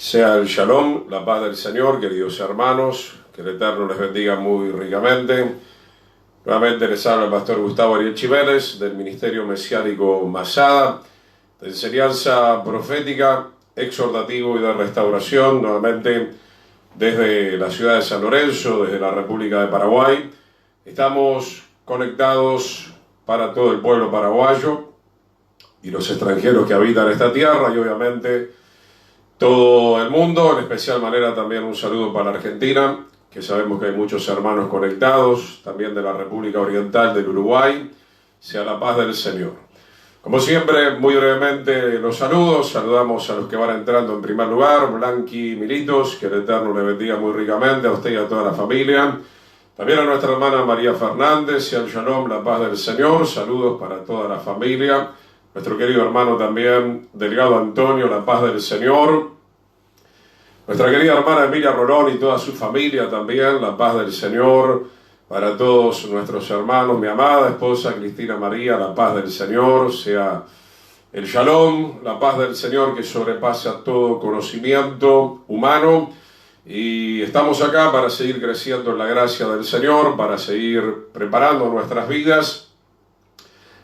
Sea el Shalom, la paz del Señor, queridos hermanos, que el Eterno les bendiga muy ricamente. Nuevamente les habla el pastor Gustavo Ariel Chimenez del Ministerio Mesiánico Masada, de enseñanza profética, exhortativo y de restauración, nuevamente desde la ciudad de San Lorenzo, desde la República de Paraguay. Estamos conectados para todo el pueblo paraguayo y los extranjeros que habitan esta tierra y obviamente todo el mundo, en especial manera también un saludo para Argentina, que sabemos que hay muchos hermanos conectados, también de la República Oriental del Uruguay. Sea la paz del Señor. Como siempre, muy brevemente los saludos. Saludamos a los que van entrando en primer lugar, Blanqui Militos, que el Eterno le bendiga muy ricamente, a usted y a toda la familia. También a nuestra hermana María Fernández, y al Shalom, la paz del Señor. Saludos para toda la familia. Nuestro querido hermano también, Delgado Antonio, la paz del Señor. Nuestra querida hermana Emilia Rolón y toda su familia también, la paz del Señor. Para todos nuestros hermanos, mi amada esposa Cristina María, la paz del Señor. Sea el Shalom, la paz del Señor que sobrepasa todo conocimiento humano. Y estamos acá para seguir creciendo en la gracia del Señor, para seguir preparando nuestras vidas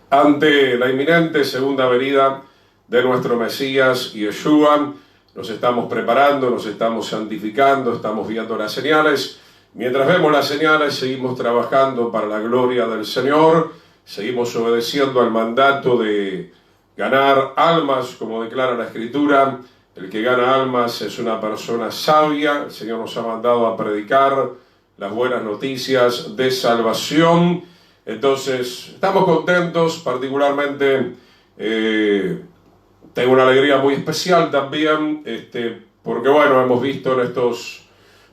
ante la inminente segunda venida de nuestro Mesías Yeshua. Nos estamos preparando, nos estamos santificando, estamos viendo las señales. Mientras vemos las señales, seguimos trabajando para la gloria del Señor, seguimos obedeciendo al mandato de ganar almas, como declara la Escritura. El que gana almas es una persona sabia. El Señor nos ha mandado a predicar las buenas noticias de salvación. Entonces, estamos contentos, particularmente tengo una alegría muy especial también, porque bueno, hemos visto en estos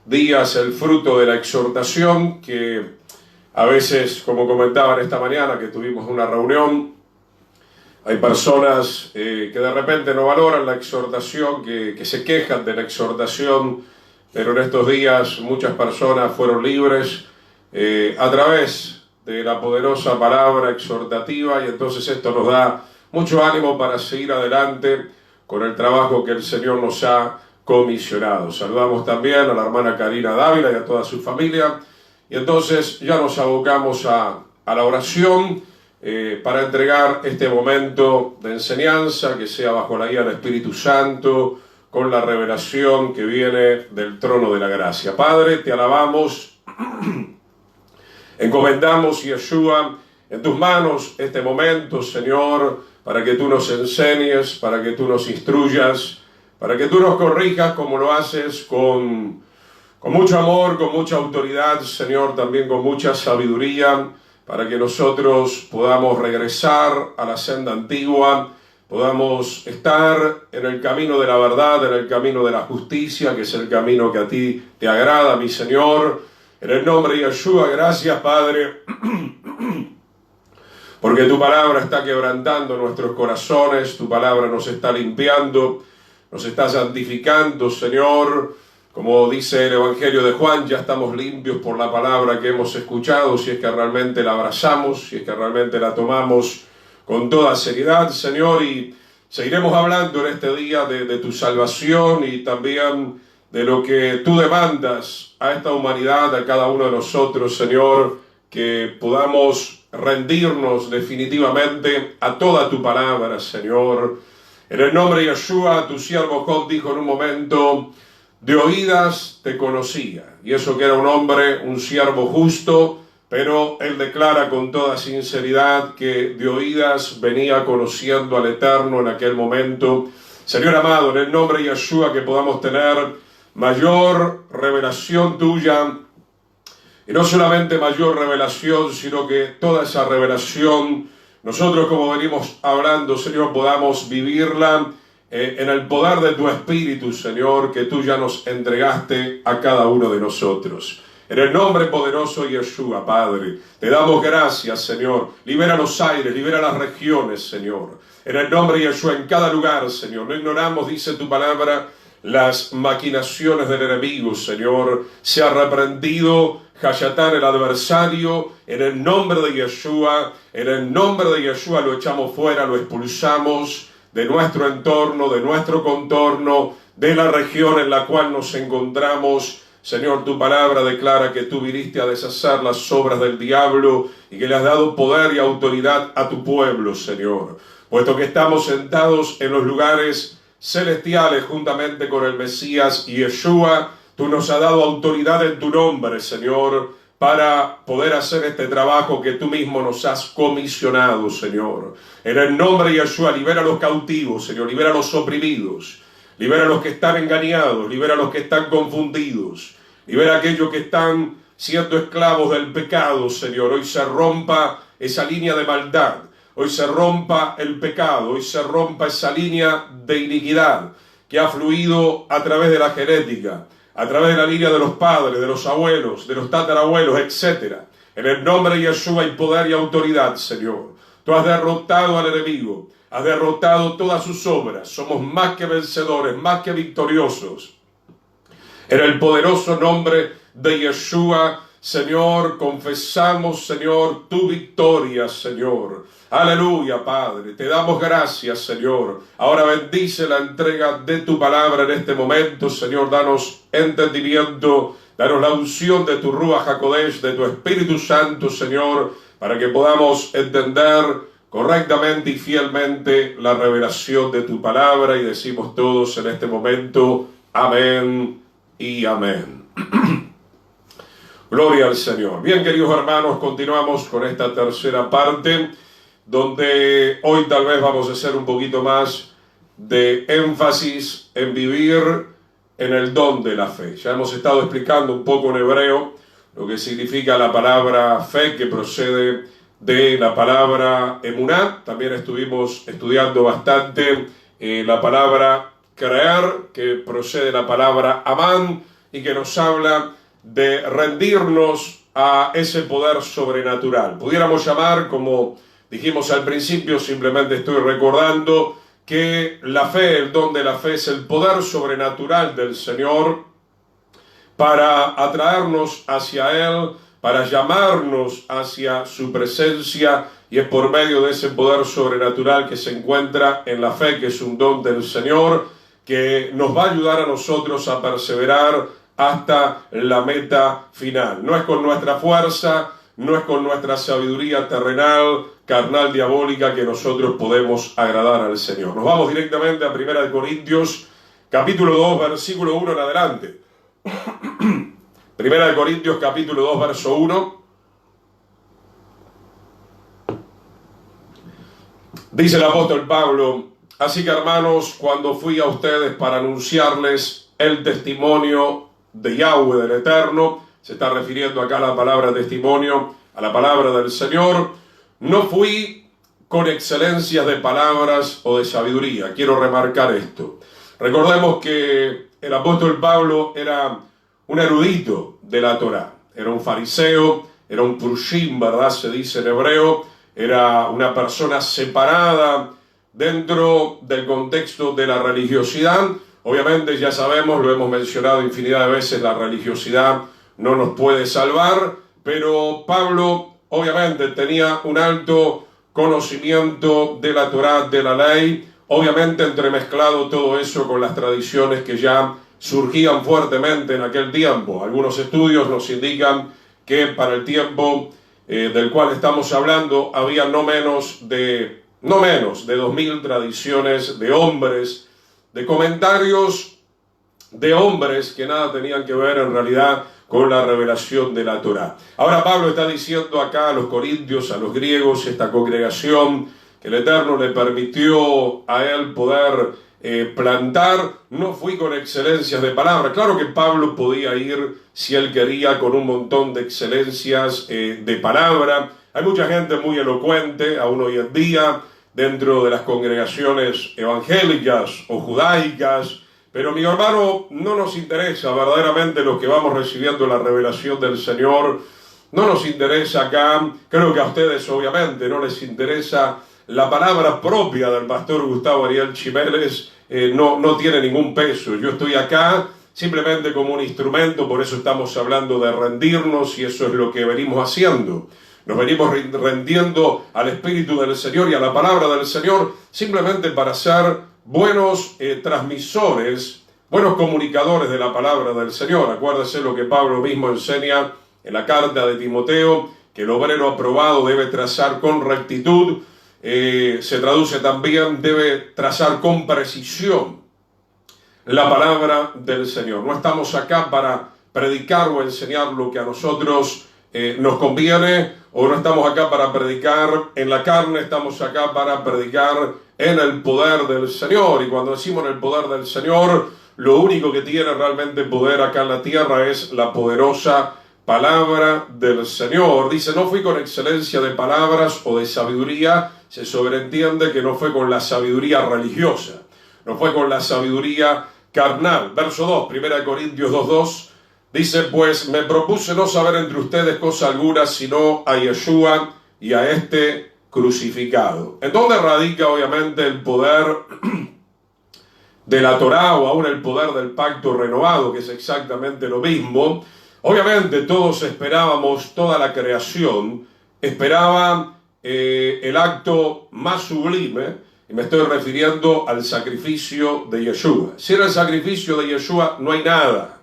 días el fruto de la exhortación, que a veces, como comentaban esta mañana, que tuvimos una reunión, hay personas que de repente no valoran la exhortación, que se quejan de la exhortación, pero en estos días muchas personas fueron libres a través de la poderosa palabra exhortativa, y entonces esto nos da mucho ánimo para seguir adelante con el trabajo que el Señor nos ha comisionado. Saludamos también a la hermana Karina Dávila y a toda su familia, y entonces ya nos abocamos a la oración para entregar este momento de enseñanza, que sea bajo la guía del Espíritu Santo, con la revelación que viene del trono de la gracia. Padre, te alabamos. Encomendamos, Yeshua, en tus manos este momento, Señor, para que tú nos enseñes, para que tú nos instruyas, para que tú nos corrijas como lo haces con mucho amor, con mucha autoridad, Señor, también con mucha sabiduría, para que nosotros podamos regresar a la senda antigua, podamos estar en el camino de la verdad, en el camino de la justicia, que es el camino que a ti te agrada, mi Señor. En el nombre de Yeshua, gracias, Padre, porque tu palabra está quebrantando nuestros corazones, tu palabra nos está limpiando, nos está santificando, Señor. Como dice el Evangelio de Juan, ya estamos limpios por la palabra que hemos escuchado, si es que realmente la abrazamos, si es que realmente la tomamos con toda seriedad, Señor, y seguiremos hablando en este día de tu salvación y también de lo que tú demandas a esta humanidad, a cada uno de nosotros, Señor, que podamos rendirnos definitivamente a toda tu palabra, Señor. En el nombre de Yeshua, tu siervo Job dijo en un momento: de oídas te conocía. Y eso que era un hombre, un siervo justo, pero él declara con toda sinceridad que de oídas venía conociendo al Eterno en aquel momento. Señor amado, en el nombre de Yeshua, que podamos tener mayor revelación tuya, y no solamente mayor revelación, sino que toda esa revelación, nosotros, como venimos hablando, Señor, podamos vivirla en el poder de tu Espíritu, Señor, que tú ya nos entregaste a cada uno de nosotros. En el nombre poderoso de Yeshua, Padre, te damos gracias, Señor. Libera los aires, libera las regiones, Señor. En el nombre de Yeshua, en cada lugar, Señor. No ignoramos, dice tu palabra, las maquinaciones del enemigo, Señor. Se ha reprendido Hayatán, el adversario, en el nombre de Yeshua. En el nombre de Yeshua lo echamos fuera, lo expulsamos de nuestro entorno, de nuestro contorno, de la región en la cual nos encontramos. Señor, tu palabra declara que tú viniste a deshacer las obras del diablo y que le has dado poder y autoridad a tu pueblo, Señor. Puesto que estamos sentados en los lugares celestiales juntamente con el Mesías y Yeshua, tú nos has dado autoridad en tu nombre, Señor, para poder hacer este trabajo que tú mismo nos has comisionado, Señor. En el nombre de Yeshua, libera a los cautivos, Señor, libera a los oprimidos, libera a los que están engañados, libera a los que están confundidos, libera a aquellos que están siendo esclavos del pecado, Señor. Hoy se rompa esa línea de maldad, hoy se rompa el pecado, hoy se rompa esa línea de iniquidad que ha fluido a través de la genética, a través de la línea de los padres, de los abuelos, de los tatarabuelos, etc. En el nombre de Yeshua hay poder y autoridad, Señor. Tú has derrotado al enemigo, has derrotado todas sus obras. Somos más que vencedores, más que victoriosos. En el poderoso nombre de Yeshua, Señor, confesamos, Señor, tu victoria, Señor. Aleluya, Padre. Te damos gracias, Señor. Ahora bendice la entrega de tu palabra en este momento, Señor. Danos entendimiento, danos la unción de tu Ruach HaKodesh, de tu Espíritu Santo, Señor, para que podamos entender correctamente y fielmente la revelación de tu palabra. Y decimos todos en este momento, amén y amén. Gloria al Señor. Bien, queridos hermanos, continuamos con esta tercera parte, donde hoy tal vez vamos a hacer un poquito más de énfasis en vivir en el don de la fe. Ya hemos estado explicando un poco en hebreo lo que significa la palabra fe, que procede de la palabra emuná. También estuvimos estudiando bastante la palabra creer, que procede de la palabra amán, y que nos habla de rendirnos a ese poder sobrenatural. Pudiéramos llamar, como dijimos al principio, simplemente estoy recordando que la fe, el don de la fe, es el poder sobrenatural del Señor para atraernos hacia Él, para llamarnos hacia su presencia, y es por medio de ese poder sobrenatural que se encuentra en la fe, que es un don del Señor, que nos va a ayudar a nosotros a perseverar hasta la meta final. No es con nuestra fuerza, no es con nuestra sabiduría terrenal, carnal, diabólica, que nosotros podemos agradar al Señor. Nos vamos directamente a 1 Corintios, capítulo 2, versículo 1 en adelante. 1 Corintios, capítulo 2, verso 1. Dice el apóstol Pablo: así que, hermanos, cuando fui a ustedes para anunciarles el testimonio de Yahweh, del Eterno, se está refiriendo acá a la palabra testimonio, a la palabra del Señor, no fui con excelencias de palabras o de sabiduría. Quiero remarcar esto. Recordemos que el apóstol Pablo era un erudito de la Torá, era un fariseo, era un prushim, ¿verdad? Se dice en hebreo, era una persona separada dentro del contexto de la religiosidad. Obviamente, ya sabemos, lo hemos mencionado infinidad de veces, la religiosidad no nos puede salvar, pero Pablo obviamente tenía un alto conocimiento de la Torá, de la ley, obviamente entremezclado todo eso con las tradiciones que ya surgían fuertemente en aquel tiempo. Algunos estudios nos indican que para el tiempo del cual estamos hablando había no menos de 2000 tradiciones de hombres, de comentarios de hombres que nada tenían que ver en realidad con la revelación de la Torá. Ahora Pablo está diciendo acá a los corintios, a los griegos, esta congregación que el Eterno le permitió a él poder plantar, no fui con excelencias de palabra. Claro que Pablo podía ir, si él quería, con un montón de excelencias de palabra. Hay mucha gente muy elocuente aún hoy en día dentro de las congregaciones evangélicas o judaicas, pero mi hermano, no nos interesa verdaderamente los que vamos recibiendo la revelación del Señor. No nos interesa acá, creo que a ustedes obviamente no les interesa la palabra propia del pastor Gustavo Ariel Chimeles, no tiene ningún peso. Yo estoy acá simplemente como un instrumento, por eso estamos hablando de rendirnos, y eso es lo que venimos haciendo. Nos venimos rendiendo al Espíritu del Señor y a la palabra del Señor, simplemente para ser buenos transmisores, buenos comunicadores de la palabra del Señor. Acuérdese lo que Pablo mismo enseña en la carta de Timoteo, que el obrero aprobado debe trazar con rectitud, se traduce también, debe trazar con precisión la palabra del Señor. No estamos acá para predicar o enseñar lo que a nosotros nos conviene, o no estamos acá para predicar en la carne, estamos acá para predicar en el poder del Señor. Y cuando decimos en el poder del Señor, lo único que tiene realmente poder acá en la tierra es la poderosa palabra del Señor. Dice, no fui con excelencia de palabras o de sabiduría. Se sobreentiende que no fue con la sabiduría religiosa, no fue con la sabiduría carnal. Verso 2, 1 Corintios 2:2, dice, pues me propuse no saber entre ustedes cosa alguna, sino a Yeshua y a este crucificado. ¿En dónde radica obviamente el poder de la Torá, o aún el poder del pacto renovado, que es exactamente lo mismo? Obviamente todos esperábamos, toda la creación esperaba el acto más sublime, y me estoy refiriendo al sacrificio de Yeshua. Sin el sacrificio de Yeshua no hay nada,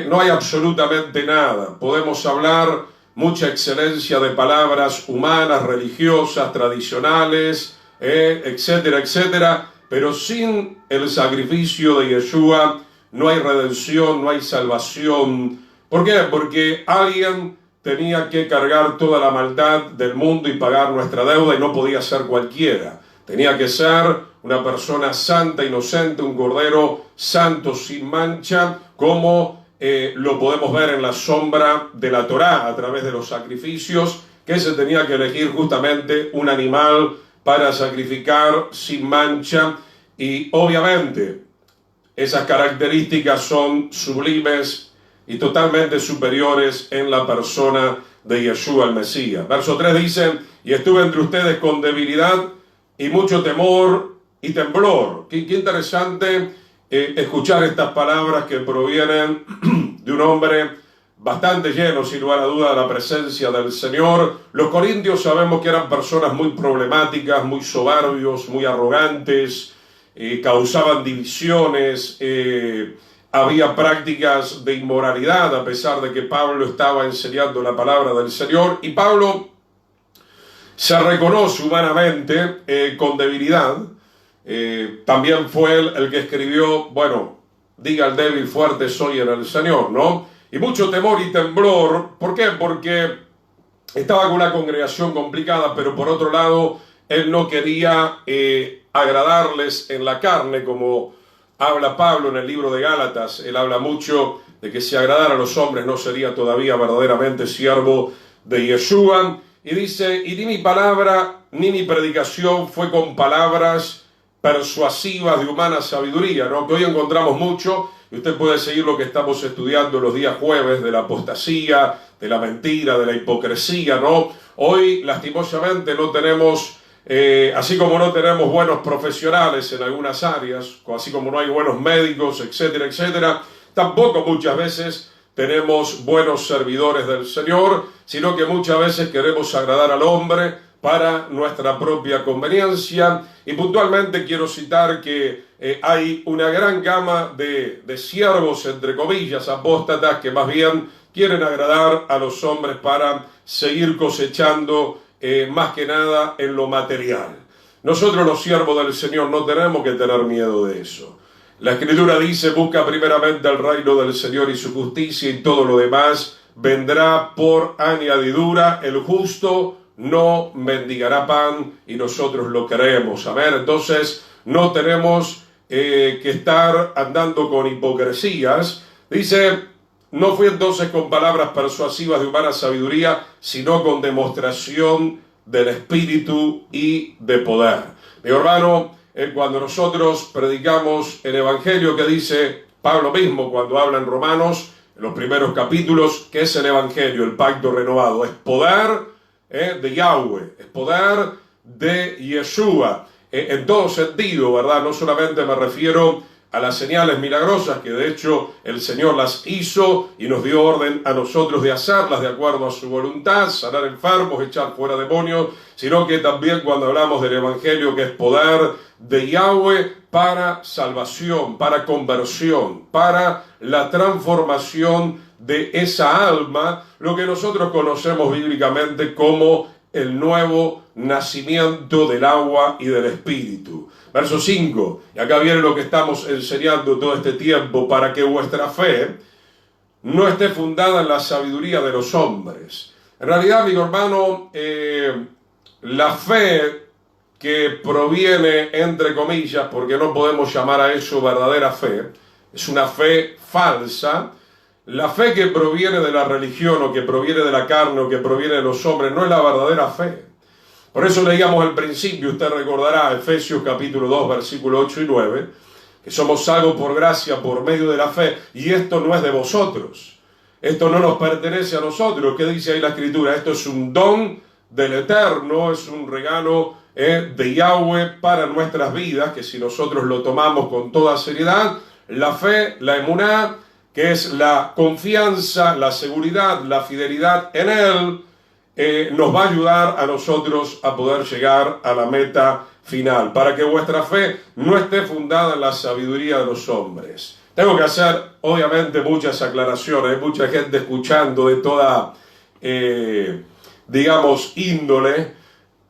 no hay absolutamente nada. Podemos hablar mucha excelencia de palabras humanas, religiosas, tradicionales, etcétera, etcétera, pero sin el sacrificio de Yeshua no hay redención, no hay salvación. ¿Por qué? Porque alguien tenía que cargar toda la maldad del mundo y pagar nuestra deuda, y no podía ser cualquiera. Tenía que ser una persona santa, inocente, un cordero santo, sin mancha, como lo podemos ver en la sombra de la Torá, a través de los sacrificios, que se tenía que elegir justamente un animal para sacrificar sin mancha. Y obviamente esas características son sublimes y totalmente superiores en la persona de Yeshua el Mesías. Verso 3 dice, y estuve entre ustedes con debilidad y mucho temor y temblor. Qué interesante escuchar estas palabras que provienen de un hombre bastante lleno, sin lugar a duda, de la presencia del Señor. Los corintios sabemos que eran personas muy problemáticas, muy soberbios, muy arrogantes, causaban divisiones, había prácticas de inmoralidad, a pesar de que Pablo estaba enseñando la palabra del Señor. Y Pablo se reconoce humanamente con debilidad. También fue él el que escribió, bueno, diga el débil, fuerte soy en el Señor, ¿no? Y mucho temor y temblor. ¿Por qué? Porque estaba con una congregación complicada, pero por otro lado, él no quería agradarles en la carne, como habla Pablo en el libro de Gálatas. Él habla mucho de que si agradara a los hombres no sería todavía verdaderamente siervo de Yeshua. Y dice, y ni mi palabra ni mi predicación fue con palabras persuasivas de humana sabiduría, ¿no? Que hoy encontramos mucho, y usted puede seguir lo que estamos estudiando los días jueves, de la apostasía, de la mentira, de la hipocresía, ¿no? Hoy, lastimosamente, no tenemos, así como no tenemos buenos profesionales en algunas áreas, así como no hay buenos médicos, etcétera, etcétera, tampoco muchas veces tenemos buenos servidores del Señor, sino que muchas veces queremos agradar al hombre para nuestra propia conveniencia. Y puntualmente quiero citar que hay una gran gama de siervos, entre comillas, apóstatas, que más bien quieren agradar a los hombres para seguir cosechando más que nada en lo material. Nosotros los siervos del Señor no tenemos que tener miedo de eso. La Escritura dice, busca primeramente el reino del Señor y su justicia, y todo lo demás vendrá por añadidura. El justo no mendigará pan, y nosotros lo creemos. Amén. Entonces no tenemos que estar andando con hipocresías. Dice, no fui entonces con palabras persuasivas de humana sabiduría, sino con demostración del Espíritu y de poder. Mi hermano, cuando nosotros predicamos el Evangelio, que dice Pablo mismo cuando habla en Romanos, en los primeros capítulos, ¿qué es el Evangelio? El pacto renovado. Es poder de Yahweh, es poder de Yeshua, en todo sentido, ¿verdad? No solamente me refiero a las señales milagrosas, que de hecho el Señor las hizo y nos dio orden a nosotros de hacerlas de acuerdo a su voluntad, sanar enfermos, echar fuera demonios, sino que también cuando hablamos del Evangelio, que es poder de Yahweh para salvación, para conversión, para la transformación de esa alma, lo que nosotros conocemos bíblicamente como el nuevo nacimiento del agua y del Espíritu. Verso 5, y acá viene lo que estamos enseñando todo este tiempo: para que vuestra fe no esté fundada en la sabiduría de los hombres. En realidad, amigo hermano, la fe que proviene, entre comillas, porque no podemos llamar a eso verdadera fe, es una fe falsa. La fe que proviene de la religión, o que proviene de la carne, o que proviene de los hombres, no es la verdadera fe. Por eso leíamos al principio, usted recordará, Efesios capítulo 2, versículos 8 y 9, que somos salvos por gracia, por medio de la fe, y esto no es de vosotros. Esto no nos pertenece a nosotros. ¿Qué dice ahí la Escritura? Esto es un don del Eterno, es un regalo de Yahweh para nuestras vidas, que si nosotros lo tomamos con toda seriedad, la fe, la emuná, que es la confianza, la seguridad, la fidelidad en Él, nos va a ayudar a nosotros a poder llegar a la meta final, para que vuestra fe no esté fundada en la sabiduría de los hombres. Tengo que hacer, obviamente, muchas aclaraciones. Hay mucha gente escuchando de toda, digamos, índole,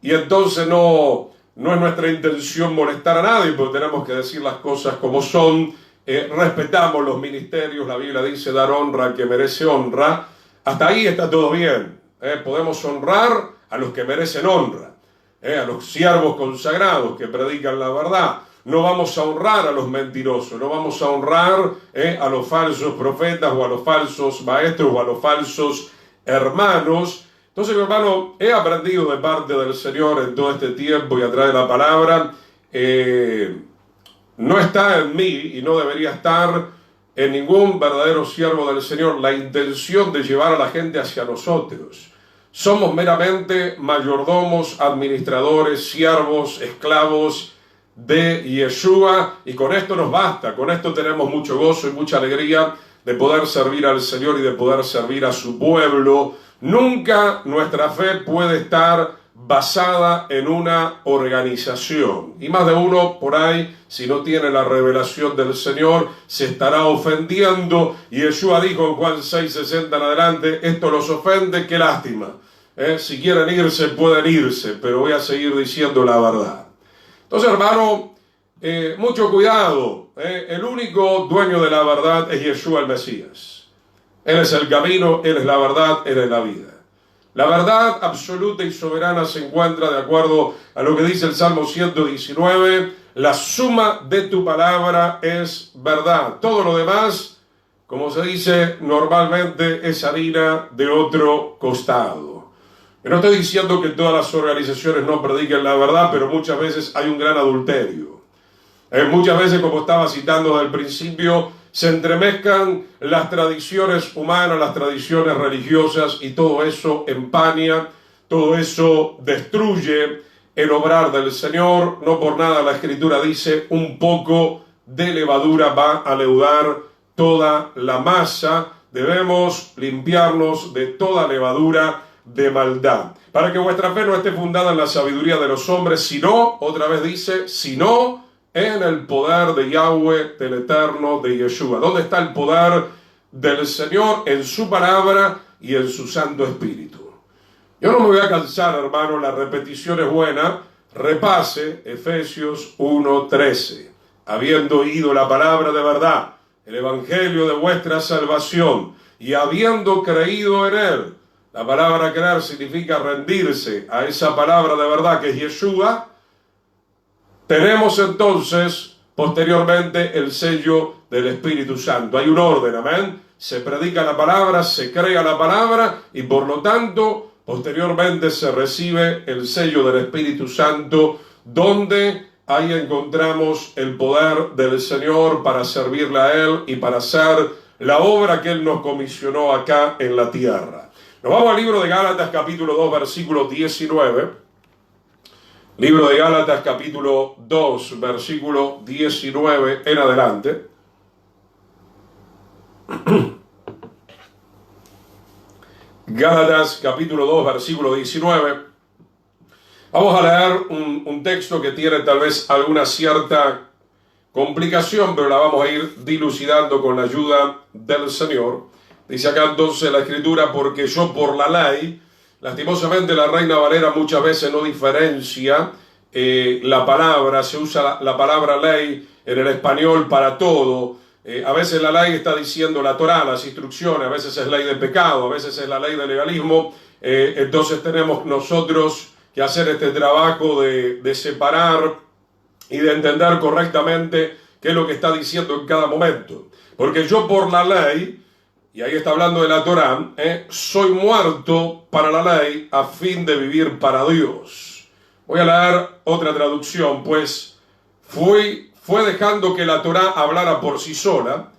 y entonces no es nuestra intención molestar a nadie, pero tenemos que decir las cosas como son. Respetamos los ministerios, la Biblia dice dar honra al que merece honra. Hasta ahí está todo bien. Podemos honrar a los que merecen honra, a los siervos consagrados que predican la verdad. No vamos a honrar a los mentirosos, no vamos a honrar a los falsos profetas, o a los falsos maestros, o a los falsos hermanos. Entonces, mi hermano, he aprendido de parte del Señor en todo este tiempo y a través de la palabra, no está en mí y no debería estar en ningún verdadero siervo del Señor la intención de llevar a la gente hacia nosotros. Somos meramente mayordomos, administradores, siervos, esclavos de Yeshua, y con esto nos basta. Con esto tenemos mucho gozo y mucha alegría de poder servir al Señor y de poder servir a su pueblo. Nunca nuestra fe puede estar basada en una organización, y más de uno por ahí, si no tiene la revelación del Señor, se estará ofendiendo. Y Yeshua dijo en Juan 6:60 en adelante: esto los ofende, qué lástima. Si quieren irse, pueden irse, pero voy a seguir diciendo la verdad. Entonces, hermano, mucho cuidado. El único dueño de la verdad es Yeshua el Mesías. Él es el camino, Él es la verdad, Él es la vida. La verdad absoluta y soberana se encuentra, de acuerdo a lo que dice el Salmo 119, la suma de tu palabra es verdad. Todo lo demás, como se dice normalmente, es harina de otro costado. Yo no estoy diciendo que todas las organizaciones no prediquen la verdad, pero muchas veces hay un gran adulterio. Muchas veces, como estaba citando desde el principio, se entremezclan las tradiciones humanas, las tradiciones religiosas, y todo eso empaña, todo eso destruye el obrar del Señor. No por nada la Escritura dice: un poco de levadura va a leudar toda la masa. Debemos limpiarnos de toda levadura de maldad, para que vuestra fe no esté fundada en la sabiduría de los hombres, sino, otra vez dice, sino en el poder de Yahweh, del Eterno, de Yeshua. ¿Dónde está el poder del Señor? En su palabra y en su Santo Espíritu. Yo no me voy a cansar, hermano, la repetición es buena. Repase Efesios 1:13. Habiendo oído la palabra de verdad, el evangelio de vuestra salvación, y habiendo creído en él. La palabra creer significa rendirse a esa palabra de verdad que es Yeshua. Tenemos entonces, posteriormente, el sello del Espíritu Santo. Hay un orden, amén. Se predica la palabra, se crea la palabra, y por lo tanto, posteriormente se recibe el sello del Espíritu Santo, donde ahí encontramos el poder del Señor para servirle a Él y para hacer la obra que Él nos comisionó acá en la tierra. Nos vamos al libro de Gálatas, capítulo 2, versículo 19. Libro de Gálatas, capítulo 2, versículo 19 en adelante. Gálatas, capítulo 2, versículo 19. Vamos a leer un texto que tiene tal vez alguna cierta complicación, pero la vamos a ir dilucidando con la ayuda del Señor. Dice acá entonces la Escritura: porque yo por la ley, lastimosamente la Reina Valera muchas veces no diferencia la palabra, se usa la palabra ley en el español para todo. A veces la ley está diciendo la Torá, las instrucciones, a veces es ley de pecado, a veces es la ley de legalismo. Entonces tenemos nosotros que hacer este trabajo de separar y de entender correctamente qué es lo que está diciendo en cada momento. Porque yo por la ley, y ahí está hablando de la Torá, soy muerto para la ley a fin de vivir para Dios. Voy a leer otra traducción, pues fue dejando que la Torá hablara por sí sola,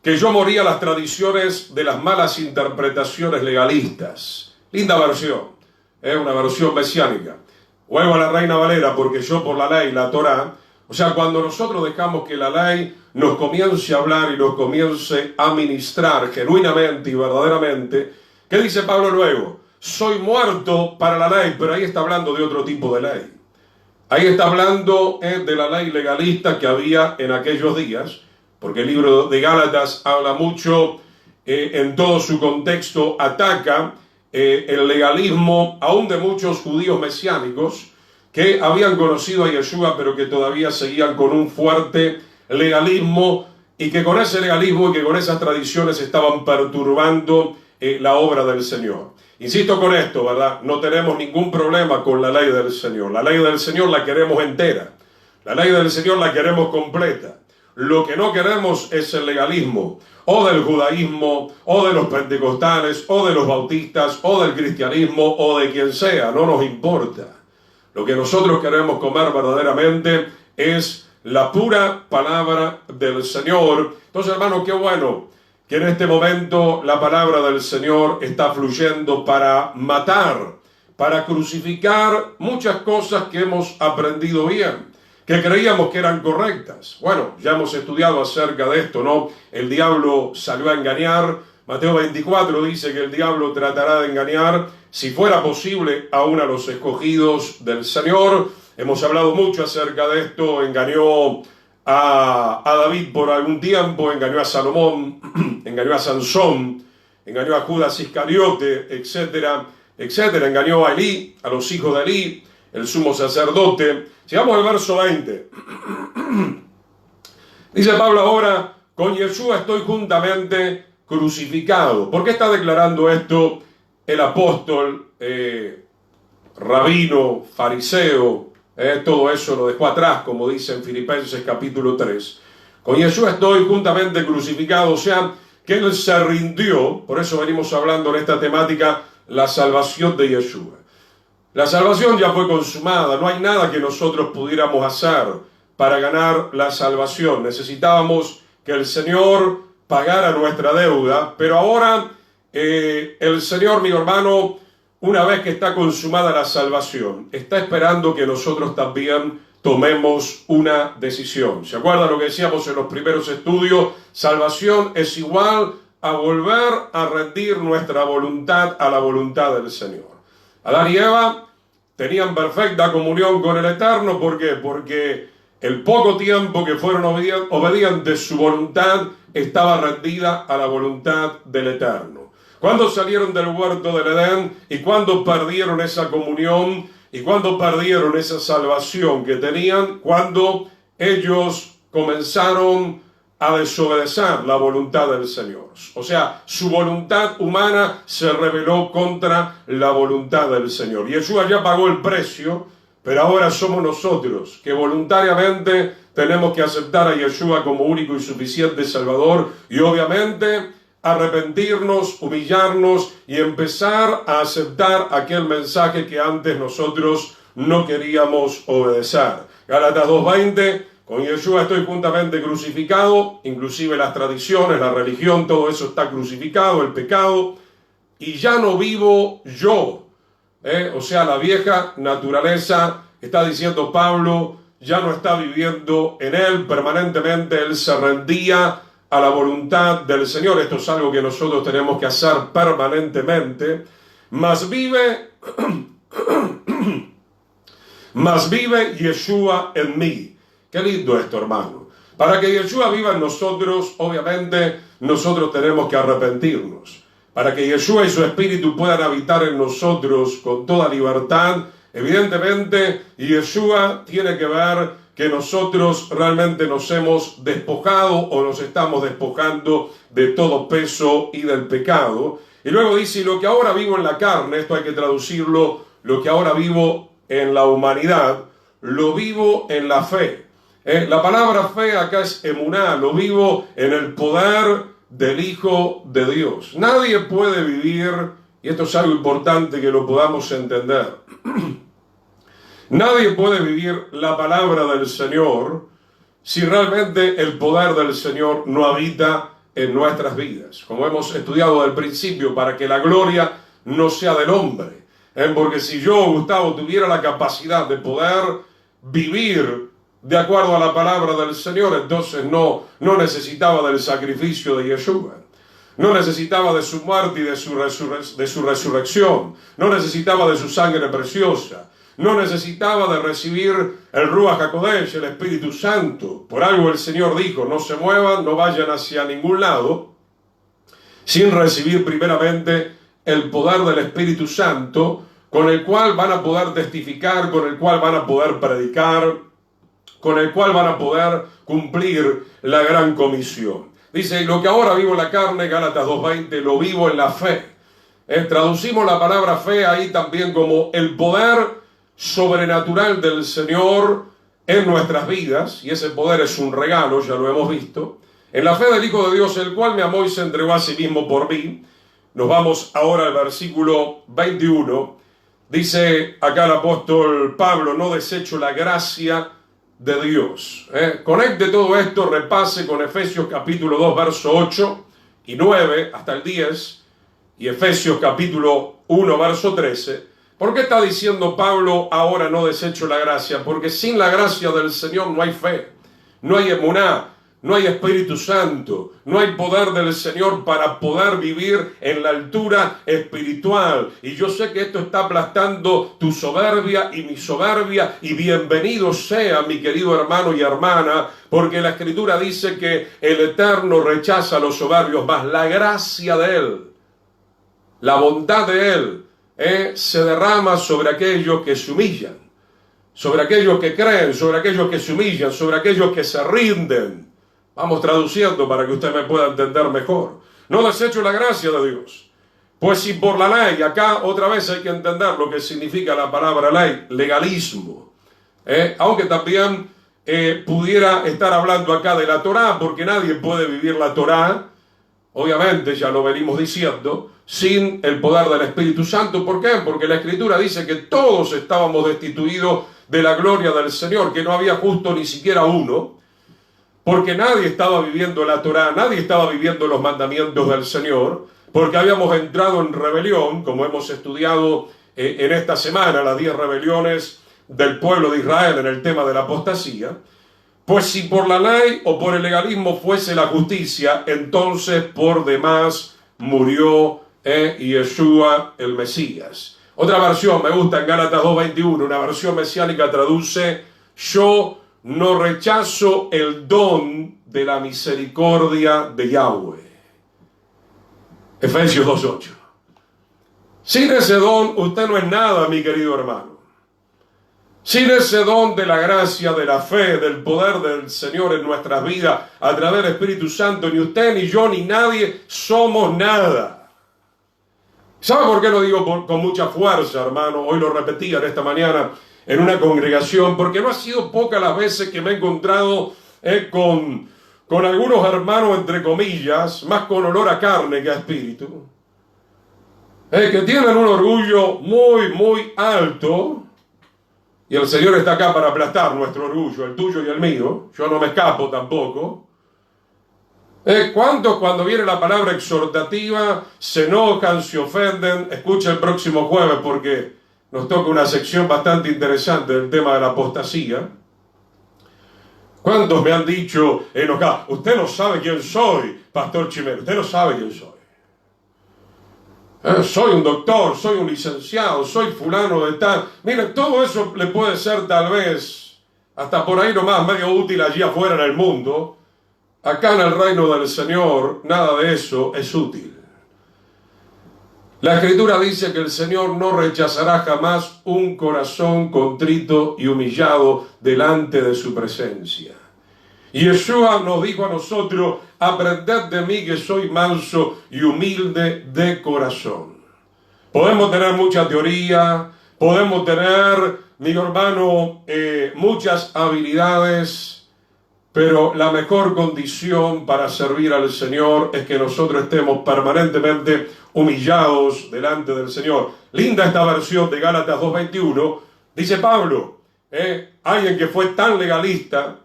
que yo moría a las tradiciones de las malas interpretaciones legalistas. Linda versión, una versión mesiánica. Vuelvo a la Reina Valera: porque yo por la ley, la Torá. O sea, cuando nosotros dejamos que la ley nos comience a hablar y nos comience a ministrar genuinamente y verdaderamente, ¿qué dice Pablo luego? Soy muerto para la ley, pero ahí está hablando de otro tipo de ley. Ahí está hablando de la ley legalista que había en aquellos días, porque el libro de Gálatas habla mucho, en todo su contexto ataca el legalismo aún de muchos judíos mesiánicos que habían conocido a Yeshua, pero que todavía seguían con un fuerte legalismo, y que con ese legalismo y que con esas tradiciones estaban perturbando la obra del Señor. Insisto con esto, ¿verdad? No tenemos ningún problema con la ley del Señor. La ley del Señor la queremos entera. La ley del Señor la queremos completa. Lo que no queremos es el legalismo, o del judaísmo, o de los pentecostales, o de los bautistas, o del cristianismo, o de quien sea. No nos importa. Lo que nosotros queremos comer verdaderamente es la pura palabra del Señor. Entonces, hermano, qué bueno que en este momento la palabra del Señor está fluyendo para matar, para crucificar muchas cosas que hemos aprendido bien, que creíamos que eran correctas. Bueno, ya hemos estudiado acerca de esto, ¿no? El diablo salió a engañar. Mateo 24 dice que el diablo tratará de engañar, si fuera posible, aún a los escogidos del Señor. Hemos hablado mucho acerca de esto. Engañó a David por algún tiempo, engañó a Salomón, engañó a Sansón, engañó a Judas Iscariote, etcétera, etcétera. Engañó a Elí, a los hijos de Elí, el sumo sacerdote. Sigamos al verso 20. Dice Pablo ahora: con Yeshua estoy juntamente crucificado. ¿Por qué está declarando esto el apóstol, rabino, fariseo? Todo eso lo dejó atrás, como dice en Filipenses capítulo 3. Con Yeshua estoy juntamente crucificado, o sea, que Él se rindió. Por eso venimos hablando en esta temática, la salvación de Yeshua. La salvación ya fue consumada, no hay nada que nosotros pudiéramos hacer para ganar la salvación. Necesitábamos que el Señor pagara nuestra deuda, pero ahora el Señor, mi hermano, una vez que está consumada la salvación, está esperando que nosotros también tomemos una decisión. ¿Se acuerdan lo que decíamos en los primeros estudios? Salvación es igual a volver a rendir nuestra voluntad a la voluntad del Señor. Adán y Eva tenían perfecta comunión con el Eterno. ¿Por qué? Porque el poco tiempo que fueron obedientes, su voluntad estaba rendida a la voluntad del Eterno. Cuando salieron del huerto del Edén y cuando perdieron esa comunión y cuando perdieron esa salvación que tenían, cuando ellos comenzaron a desobedecer la voluntad del Señor. O sea, su voluntad humana se rebeló contra la voluntad del Señor. Yeshua ya pagó el precio, pero ahora somos nosotros que voluntariamente tenemos que aceptar a Yeshua como único y suficiente Salvador y obviamente arrepentirnos, humillarnos y empezar a aceptar aquel mensaje que antes nosotros no queríamos obedecer. Gálatas 2:20, con Yeshua estoy juntamente crucificado, inclusive las tradiciones, la religión, todo eso está crucificado, el pecado, y ya no vivo yo. O sea, la vieja naturaleza está diciendo Pablo, ya no está viviendo en él permanentemente, él se rendía a la voluntad del Señor. Esto es algo que nosotros tenemos que hacer permanentemente. Mas vive Yeshua en mí. Qué lindo esto, hermano. Para que Yeshua viva en nosotros, obviamente, nosotros tenemos que arrepentirnos. Para que Yeshua y su Espíritu puedan habitar en nosotros con toda libertad, evidentemente, Yeshua tiene que ver que nosotros realmente nos hemos despojado o nos estamos despojando de todo peso y del pecado. Y luego dice, y lo que ahora vivo en la carne, esto hay que traducirlo, lo que ahora vivo en la humanidad, lo vivo en la fe. La palabra fe acá es emuná, lo vivo en el poder del Hijo de Dios. Nadie puede vivir, y esto es algo importante que lo podamos entender, nadie puede vivir la palabra del Señor si realmente el poder del Señor no habita en nuestras vidas. Como hemos estudiado al principio, para que la gloria no sea del hombre. Porque si yo, Gustavo, tuviera la capacidad de poder vivir de acuerdo a la palabra del Señor, entonces no necesitaba del sacrificio de Yeshua. No necesitaba de su muerte y de su resurrección. No necesitaba de su sangre preciosa. No necesitaba de recibir el Ruach HaKodesh, el Espíritu Santo. Por algo el Señor dijo, no se muevan, no vayan hacia ningún lado, sin recibir primeramente el poder del Espíritu Santo, con el cual van a poder testificar, con el cual van a poder predicar, con el cual van a poder cumplir la gran comisión. Dice, y lo que ahora vivo en la carne, Gálatas 2:20, lo vivo en la fe. Traducimos la palabra fe ahí también como el poder sobrenatural del Señor en nuestras vidas, y ese poder es un regalo, ya lo hemos visto, en la fe del Hijo de Dios, el cual me amó y se entregó a sí mismo por mí. Nos vamos ahora al versículo 21, dice acá el apóstol Pablo, no desecho la gracia de Dios. Conecte todo esto, repase con Efesios capítulo 2, verso 8 y 9 hasta el 10, y Efesios capítulo 1, verso 13. ¿Por qué está diciendo Pablo, ahora no desecho la gracia? Porque sin la gracia del Señor no hay fe, no hay emuná, no hay Espíritu Santo, no hay poder del Señor para poder vivir en la altura espiritual. Y yo sé que esto está aplastando tu soberbia y mi soberbia, y bienvenido sea, mi querido hermano y hermana, porque la Escritura dice que el Eterno rechaza a los soberbios, mas la gracia de Él, la bondad de Él, se derrama sobre aquellos que se humillan, sobre aquellos que creen, sobre aquellos que se humillan, sobre aquellos que se rinden. Vamos traduciendo para que usted me pueda entender mejor. No desecho la gracia de Dios. Pues si por la ley, acá otra vez hay que entender lo que significa la palabra ley, legalismo. Aunque también pudiera estar hablando acá de la Torá, porque nadie puede vivir la Torá, obviamente ya lo venimos diciendo, sin el poder del Espíritu Santo. ¿Por qué? Porque la Escritura dice que todos estábamos destituidos de la gloria del Señor, que no había justo ni siquiera uno, porque nadie estaba viviendo la Torá, nadie estaba viviendo los mandamientos del Señor, porque habíamos entrado en rebelión, como hemos estudiado en esta semana, las 10 rebeliones del pueblo de Israel en el tema de la apostasía. Pues si por la ley o por el legalismo fuese la justicia, entonces por demás murió Yeshua el Mesías. Otra versión, me gusta en Gálatas 2:21, una versión mesiánica traduce, yo no rechazo el don de la misericordia de Yahweh. Efesios 2:8. Sin ese don usted no es nada, mi querido hermano. Sin ese don de la gracia, de la fe, del poder del Señor en nuestras vidas, a través del Espíritu Santo, ni usted, ni yo, ni nadie somos nada. ¿Sabe por qué lo digo con mucha fuerza, hermano? Hoy lo repetía en esta mañana en una congregación, porque no ha sido pocas las veces que me he encontrado con algunos hermanos, entre comillas, más con olor a carne que a espíritu, que tienen un orgullo muy, muy alto. Y el Señor está acá para aplastar nuestro orgullo, el tuyo y el mío. Yo no me escapo tampoco. ¿Cuántos cuando viene la palabra exhortativa se enojan, se ofenden? Escucha el próximo jueves porque nos toca una sección bastante interesante del tema de la apostasía. ¿Cuántos me han dicho enojados? Usted no sabe quién soy, Pastor Chimero, usted no sabe quién soy. Soy un doctor, soy un licenciado, soy fulano de tal. Mire, todo eso le puede ser tal vez hasta por ahí nomás medio útil allí afuera en el mundo. Acá en el reino del Señor nada de eso es útil. La Escritura dice que el Señor no rechazará jamás un corazón contrito y humillado delante de su presencia. Y Yeshua nos dijo a nosotros: aprended de mí que soy manso y humilde de corazón. Podemos tener mucha teoría, podemos tener, mi hermano, muchas habilidades, pero la mejor condición para servir al Señor es que nosotros estemos permanentemente humillados delante del Señor. Linda esta versión de Gálatas 2:21. Dice Pablo, alguien que fue tan legalista,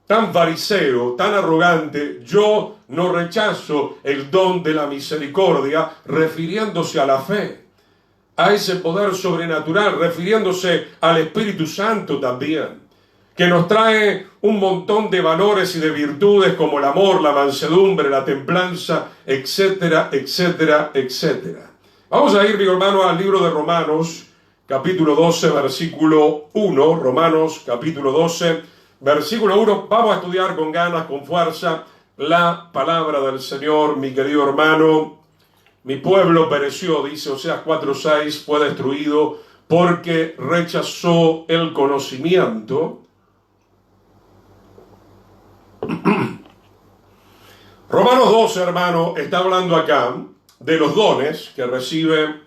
tan fariseo, tan arrogante: yo no rechazo el don de la misericordia, refiriéndose a la fe, a ese poder sobrenatural, refiriéndose al Espíritu Santo también, que nos trae un montón de valores y de virtudes como el amor, la mansedumbre, la templanza, etcétera, etcétera, etcétera. Vamos a ir, mi hermano, al libro de Romanos, capítulo 12, versículo 1. Romanos, capítulo 12, versículo 1. Vamos a estudiar con ganas, con fuerza, la palabra del Señor, mi querido hermano. Mi pueblo pereció, dice Oseas 4:6, fue destruido porque rechazó el conocimiento. Romanos 12, hermano, está hablando acá de los dones que recibe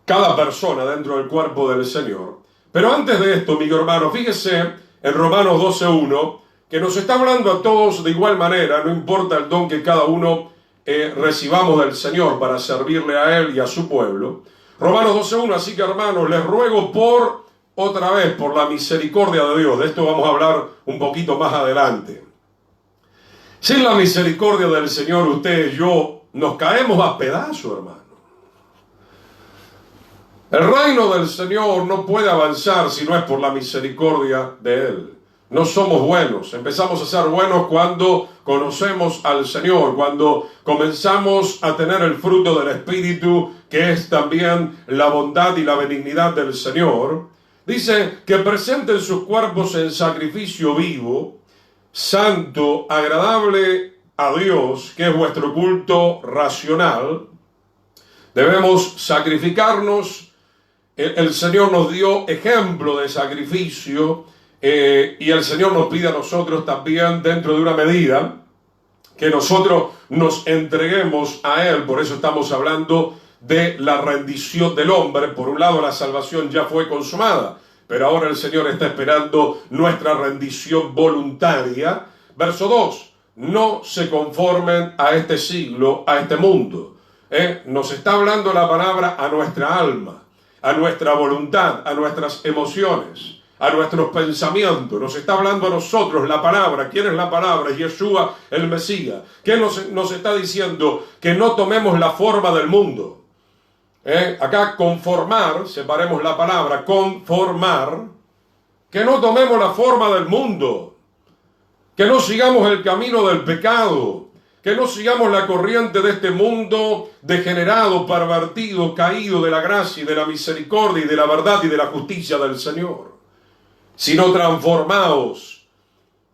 cada persona dentro del cuerpo del Señor. Pero antes de esto, mi hermano, fíjese en Romanos 12:1, que nos está hablando a todos de igual manera, no importa el don que cada uno recibamos del Señor para servirle a Él y a su pueblo. Romanos 12:1, así que, hermanos, les ruego otra vez, por la misericordia de Dios. De esto vamos a hablar un poquito más adelante. Sin la misericordia del Señor, usted y yo nos caemos a pedazos, hermano. El reino del Señor no puede avanzar si no es por la misericordia de Él. No somos buenos. Empezamos a ser buenos cuando conocemos al Señor, cuando comenzamos a tener el fruto del Espíritu, que es también la bondad y la benignidad del Señor. Dice que presenten sus cuerpos en sacrificio vivo, santo, agradable a Dios, que es vuestro culto racional. Debemos sacrificarnos. El Señor nos dio ejemplo de sacrificio, y el Señor nos pide a nosotros también, dentro de una medida, que nosotros nos entreguemos a Él. Por eso estamos hablando de la rendición del hombre. Por un lado, la salvación ya fue consumada, pero ahora el Señor está esperando nuestra rendición voluntaria. Verso 2, no se conformen a este siglo, a este mundo. Nos está hablando la palabra a nuestra alma, a nuestra voluntad, a nuestras emociones, a nuestros pensamientos. Nos está hablando a nosotros la palabra. ¿Quién es la palabra? Yeshua, el Mesías. ¿Qué nos está diciendo? Que no tomemos la forma del mundo. Acá conformar, separemos la palabra, conformar, que no tomemos la forma del mundo, que no sigamos el camino del pecado, que no sigamos la corriente de este mundo degenerado, pervertido, caído de la gracia y de la misericordia y de la verdad y de la justicia del Señor, sino transformados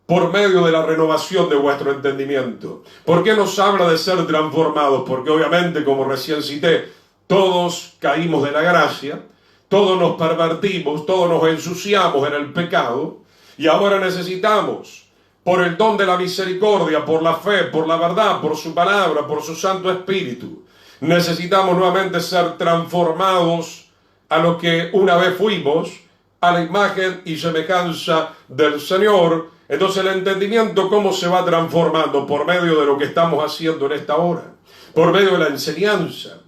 por medio de la renovación de vuestro entendimiento. ¿Por qué nos habla de ser transformados? Porque obviamente, como recién cité, todos caímos de la gracia, todos nos pervertimos, todos nos ensuciamos en el pecado, y ahora necesitamos, por el don de la misericordia, por la fe, por la verdad, por su palabra, por su Santo Espíritu, necesitamos nuevamente ser transformados a lo que una vez fuimos, a la imagen y semejanza del Señor. Entonces el entendimiento, ¿cómo se va transformando? Por medio de lo que estamos haciendo en esta hora, por medio de la enseñanza,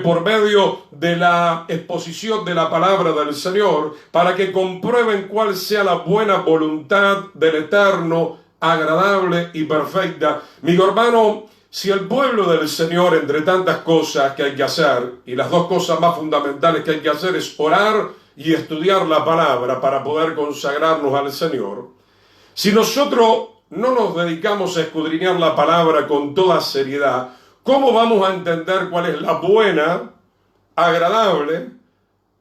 por medio de la exposición de la palabra del Señor, para que comprueben cuál sea la buena voluntad del Eterno, agradable y perfecta. Mi hermano, si el pueblo del Señor, entre tantas cosas que hay que hacer, y las dos cosas más fundamentales que hay que hacer es orar y estudiar la palabra para poder consagrarnos al Señor, si nosotros no nos dedicamos a escudriñar la palabra con toda seriedad, ¿cómo vamos a entender cuál es la buena, agradable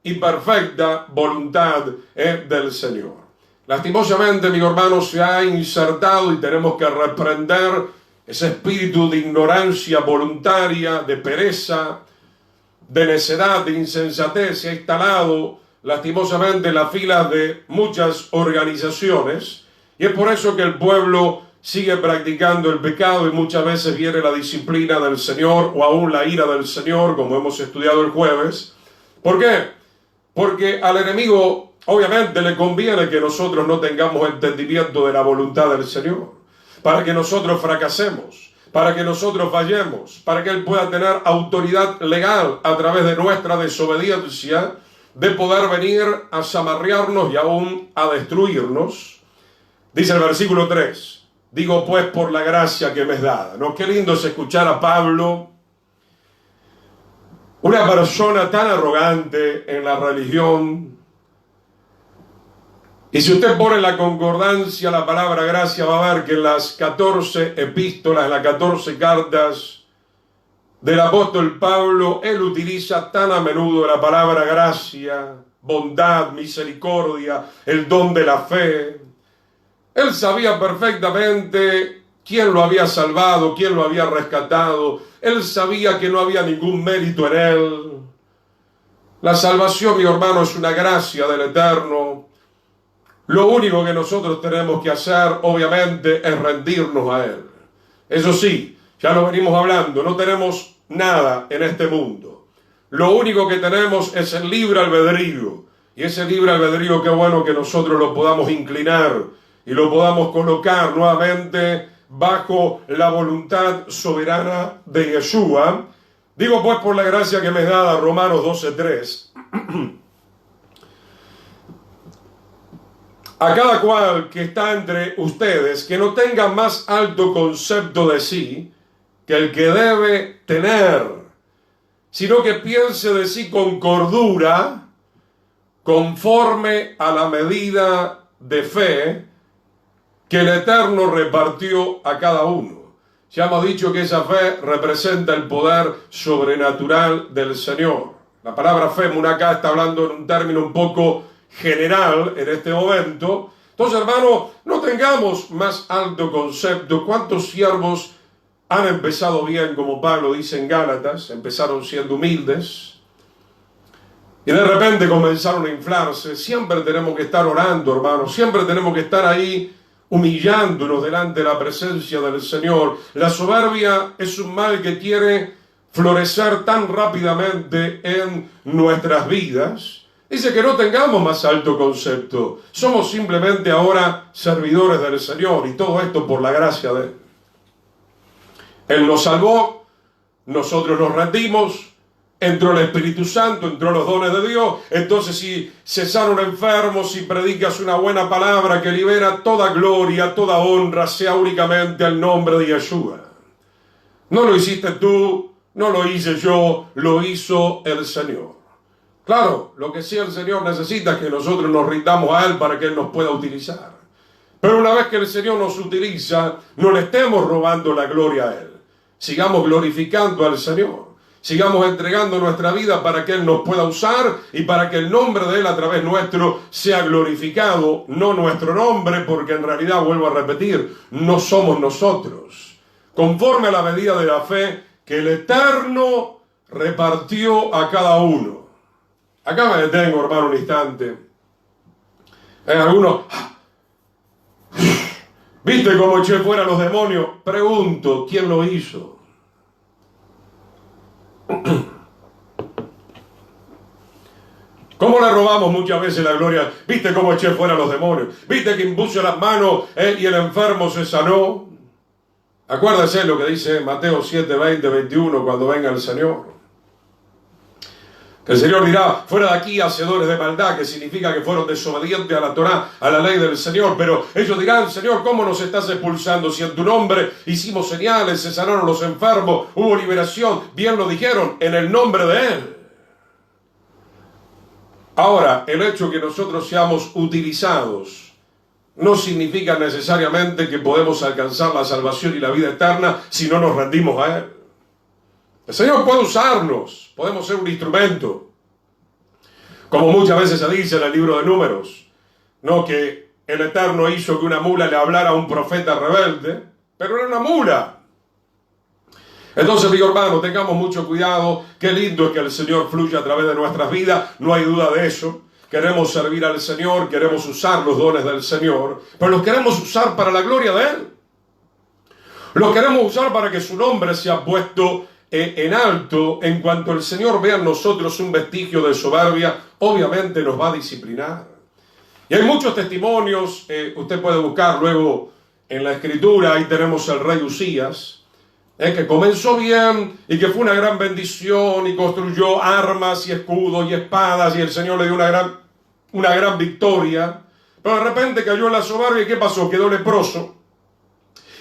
y perfecta voluntad del Señor? Lastimosamente, mi hermano, se ha insertado y tenemos que reprender ese espíritu de ignorancia voluntaria, de pereza, de necedad, de insensatez. Se ha instalado lastimosamente en las filas de muchas organizaciones, y es por eso que el pueblo sigue practicando el pecado y muchas veces viene la disciplina del Señor o aún la ira del Señor, como hemos estudiado el jueves. ¿Por qué? Porque al enemigo obviamente le conviene que nosotros no tengamos entendimiento de la voluntad del Señor, para que nosotros fracasemos, para que nosotros fallemos, para que Él pueda tener autoridad legal a través de nuestra desobediencia, de poder venir a zamarrearnos y aún a destruirnos. Dice el versículo 3, digo pues por la gracia que me es dada. ¿No? Qué lindo es escuchar a Pablo, una persona tan arrogante en la religión. Y si usted pone en la concordancia la palabra gracia, va a ver que en las 14 epístolas, en las 14 cartas del apóstol Pablo, él utiliza tan a menudo la palabra gracia, bondad, misericordia, el don de la fe. Él sabía perfectamente quién lo había salvado, quién lo había rescatado. Él sabía que no había ningún mérito en él. La salvación, mi hermano, es una gracia del Eterno. Lo único que nosotros tenemos que hacer, obviamente, es rendirnos a Él. Eso sí, ya lo venimos hablando, no tenemos nada en este mundo. Lo único que tenemos es el libre albedrío. Y ese libre albedrío, qué bueno que nosotros lo podamos inclinar y lo podamos colocar nuevamente bajo la voluntad soberana de Yeshua. Digo pues por la gracia que me es dada, Romanos 12:3. A cada cual que está entre ustedes, que no tenga más alto concepto de sí que el que debe tener, sino que piense de sí con cordura, conforme a la medida de fe que el Eterno repartió a cada uno. Ya hemos dicho que esa fe representa el poder sobrenatural del Señor. La palabra fe, Munacá, está hablando en un término un poco general en este momento. Entonces, hermano, no tengamos más alto concepto. ¿Cuántos siervos han empezado bien, como Pablo dice en Gálatas? Empezaron siendo humildes y de repente comenzaron a inflarse. Siempre tenemos que estar orando, hermano. Siempre tenemos que estar ahí humillándonos delante de la presencia del Señor. La soberbia es un mal que quiere florecer tan rápidamente en nuestras vidas. Dice que no tengamos más alto concepto. Somos simplemente ahora servidores del Señor, y todo esto por la gracia de Él. Él nos salvó, nosotros nos rendimos, entró el Espíritu Santo, entró los dones de Dios. Entonces, si cesaron enfermos, si predicas una buena palabra que libera, toda gloria, toda honra sea únicamente al nombre de Yeshua. No lo hiciste tú, no lo hice yo, lo hizo el Señor. Claro, lo que sí el Señor necesita es que nosotros nos rindamos a Él para que Él nos pueda utilizar. Pero una vez que el Señor nos utiliza, no le estemos robando la gloria a Él. Sigamos glorificando al Señor. Sigamos entregando nuestra vida para que Él nos pueda usar y para que el nombre de Él a través nuestro sea glorificado. No nuestro nombre, porque en realidad, vuelvo a repetir, no somos nosotros. Conforme a la medida de la fe que el Eterno repartió a cada uno. Acá me detengo, hermano, un instante. Algunos, ¿viste cómo eché fuera a los demonios? Pregunto, ¿quién lo hizo? ¿Cómo le robamos muchas veces la gloria? ¿Viste cómo eché fuera a los demonios? ¿Viste que impuse las manos y el enfermo se sanó? Acuérdese lo que dice Mateo 7, 20, 21, cuando venga el Señor. Que el Señor dirá, fuera de aquí, hacedores de maldad, que significa que fueron desobedientes a la Torá, a la ley del Señor. Pero ellos dirán, Señor, ¿cómo nos estás expulsando? Si en tu nombre hicimos señales, se sanaron los enfermos, hubo liberación, bien lo dijeron, en el nombre de Él. Ahora, el hecho que nosotros seamos utilizados no significa necesariamente que podemos alcanzar la salvación y la vida eterna si no nos rendimos a Él. El Señor puede usarnos, podemos ser un instrumento. Como muchas veces se dice en el libro de Números, no que el Eterno hizo que una mula le hablara a un profeta rebelde, pero era una mula. Entonces, mi hermano, tengamos mucho cuidado. Qué lindo es que el Señor fluya a través de nuestras vidas, no hay duda de eso. Queremos servir al Señor, queremos usar los dones del Señor, pero los queremos usar para la gloria de Él. Los queremos usar para que su nombre sea puesto en alto. En cuanto el Señor vea en nosotros un vestigio de soberbia, obviamente nos va a disciplinar. Y hay muchos testimonios, usted puede buscar luego en la Escritura. Ahí tenemos al rey Usías, que comenzó bien y que fue una gran bendición y construyó armas y escudos y espadas y el Señor le dio una gran victoria, pero de repente cayó en la soberbia. ¿Y qué pasó? Quedó leproso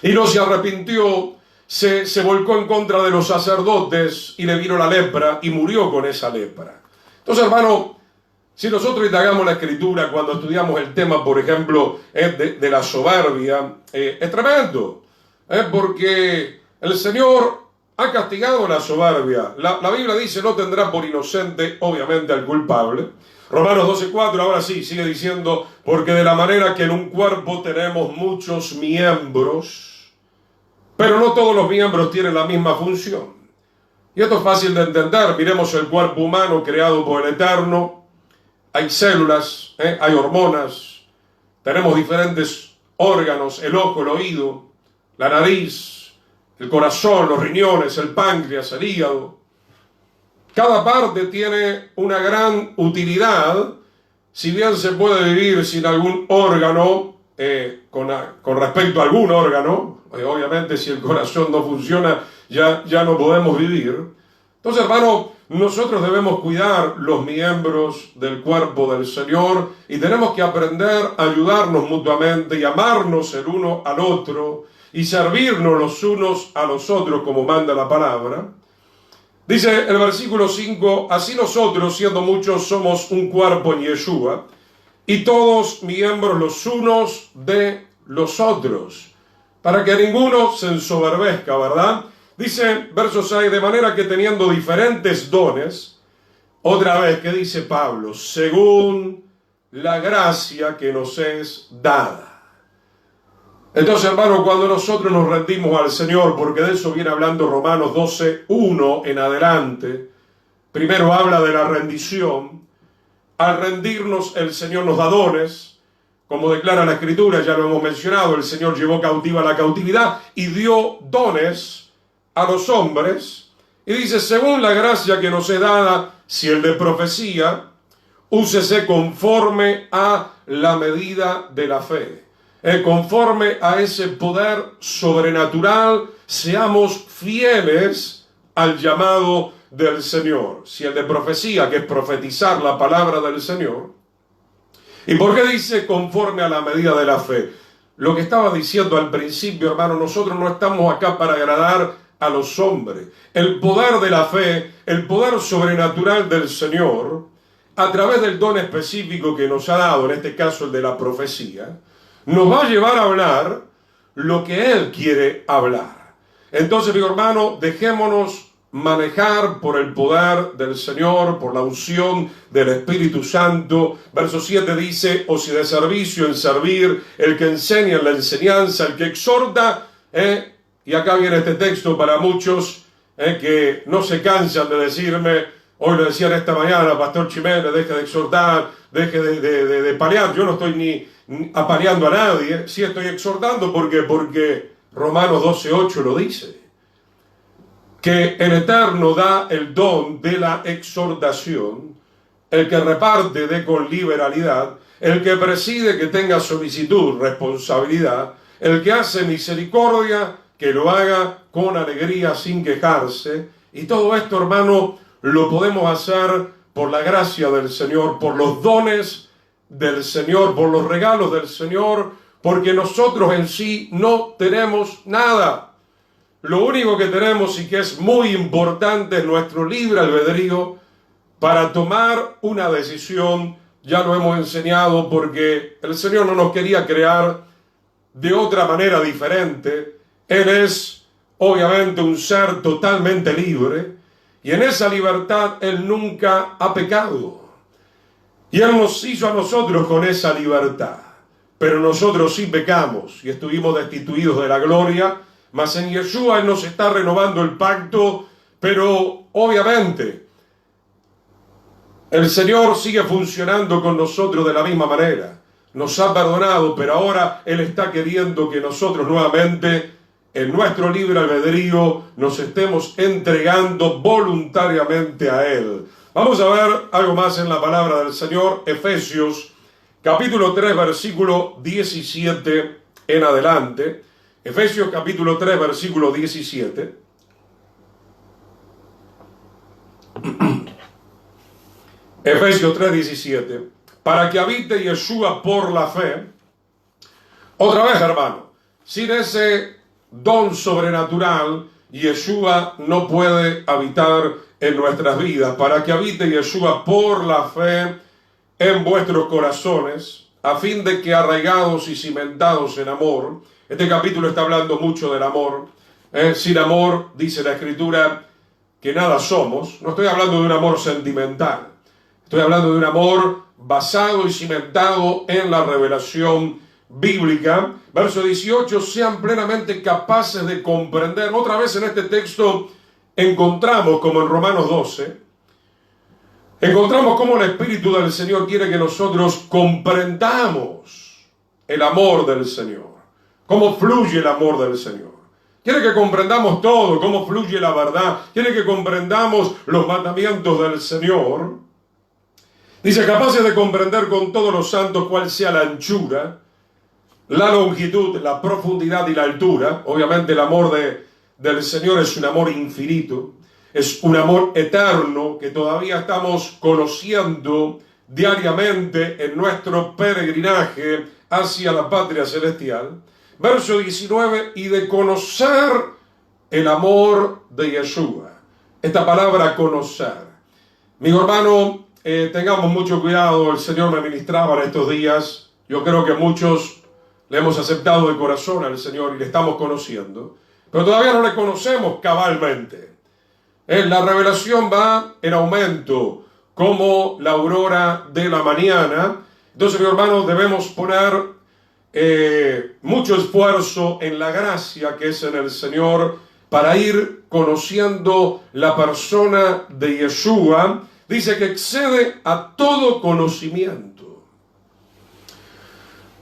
y no se arrepintió. Se volcó en contra de los sacerdotes y le vino la lepra y murió con esa lepra. Entonces, hermano, si nosotros indagamos la Escritura cuando estudiamos el tema, por ejemplo, de la soberbia, es tremendo, porque el Señor ha castigado la soberbia. La Biblia dice, no tendrá por inocente, obviamente, al culpable. Romanos 12:4, ahora sí, sigue diciendo, porque de la manera que en un cuerpo tenemos muchos miembros, pero no todos los miembros tienen la misma función. Y esto es fácil de entender. Miremos el cuerpo humano creado por el Eterno. Hay células, hay hormonas, tenemos diferentes órganos, el ojo, el oído, la nariz, el corazón, los riñones, el páncreas, el hígado. Cada parte tiene una gran utilidad. Si bien se puede vivir sin algún órgano, con respecto a algún órgano, obviamente si el corazón no funciona, ya no podemos vivir. Entonces, hermano, nosotros debemos cuidar los miembros del cuerpo del Señor y tenemos que aprender a ayudarnos mutuamente y amarnos el uno al otro y servirnos los unos a los otros como manda la palabra. Dice el versículo 5, así nosotros, siendo muchos, somos un cuerpo en Yeshua, y todos miembros los unos de los otros, para que ninguno se ensoberbezca, ¿verdad? Dice, verso 6, de manera que teniendo diferentes dones, otra vez, ¿qué dice Pablo? Según la gracia que nos es dada. Entonces, hermano, cuando nosotros nos rendimos al Señor, porque de eso viene hablando Romanos 12:1 en adelante, primero habla de la rendición. Al rendirnos, el Señor nos da dones, como declara la Escritura, ya lo hemos mencionado, el Señor llevó cautiva la cautividad y dio dones a los hombres. Y dice, según la gracia que nos es dada, si el de profecía, úsese conforme a la medida de la fe. Conforme a ese poder sobrenatural, seamos fieles al llamado del Señor. Si el de profecía, que es profetizar la palabra del Señor. ¿Y por qué dice conforme a la medida de la fe? Lo que estaba diciendo al principio, hermano, nosotros no estamos acá para agradar a los hombres. El poder de la fe, el poder sobrenatural del Señor, a través del don específico que nos ha dado, en este caso el de la profecía, nos va a llevar a hablar lo que Él quiere hablar. Entonces, mi hermano, dejémonos manejar por el poder del Señor, por la unción del Espíritu Santo. Verso 7 dice, o si de servicio en servir, el que enseña en la enseñanza, el que exhorta, y acá viene este texto para muchos que no se cansan de decirme, hoy lo decían esta mañana, Pastor Jiménez, deje de exhortar, deje de palear. Yo no estoy ni apaleando a nadie, sí estoy exhortando porque Romanos 12:8 lo dice. Que el Eterno da el don de la exhortación, el que reparte dé con liberalidad, el que preside que tenga solicitud, responsabilidad, el que hace misericordia, que lo haga con alegría sin quejarse. Y todo esto, hermano, lo podemos hacer por la gracia del Señor, por los dones del Señor, por los regalos del Señor, porque nosotros en sí no tenemos nada. Lo único que tenemos y que es muy importante es nuestro libre albedrío para tomar una decisión. Ya lo hemos enseñado porque el Señor no nos quería crear de otra manera diferente. Él es obviamente un ser totalmente libre y en esa libertad Él nunca ha pecado. Y Él nos hizo a nosotros con esa libertad. Pero nosotros sí pecamos y estuvimos destituidos de la gloria. Mas en Yeshua Él nos está renovando el pacto, pero obviamente el Señor sigue funcionando con nosotros de la misma manera. Nos ha perdonado, pero ahora Él está queriendo que nosotros nuevamente, en nuestro libre albedrío, nos estemos entregando voluntariamente a Él. Vamos a ver algo más en la palabra del Señor, Efesios capítulo 3, versículo 17 en adelante. Efesios capítulo 3, versículo 17. Efesios 3, 17. Para que habite Yeshua por la fe. Otra vez, hermano, sin ese don sobrenatural, Yeshua no puede habitar en nuestras vidas. Para que habite Yeshua por la fe en vuestros corazones, a fin de que arraigados y cimentados en amor. Este capítulo está hablando mucho del amor. Sin amor, dice la Escritura, que nada somos. No estoy hablando de un amor sentimental. Estoy hablando de un amor basado y cimentado en la revelación bíblica. Verso 18, sean plenamente capaces de comprender. Otra vez en este texto encontramos, como en Romanos 12, encontramos cómo el Espíritu del Señor quiere que nosotros comprendamos el amor del Señor. Cómo fluye el amor del Señor. Quiere que comprendamos todo, cómo fluye la verdad. Quiere que comprendamos los mandamientos del Señor. Dice, capaces de comprender con todos los santos cuál sea la anchura, la longitud, la profundidad y la altura. Obviamente el amor del Señor es un amor infinito. Es un amor eterno que todavía estamos conociendo diariamente en nuestro peregrinaje hacia la patria celestial. Verso 19, y de conocer el amor de Yeshua. Esta palabra conocer. Mi hermano, tengamos mucho cuidado. El Señor me ministraba en estos días. Yo creo que muchos le hemos aceptado de corazón al Señor y le estamos conociendo. Pero todavía no le conocemos cabalmente. La revelación va en aumento como la aurora de la mañana. Entonces, mi hermano, debemos poner mucho esfuerzo en la gracia que es en el Señor para ir conociendo la persona de Yeshua. Dice que excede a todo conocimiento.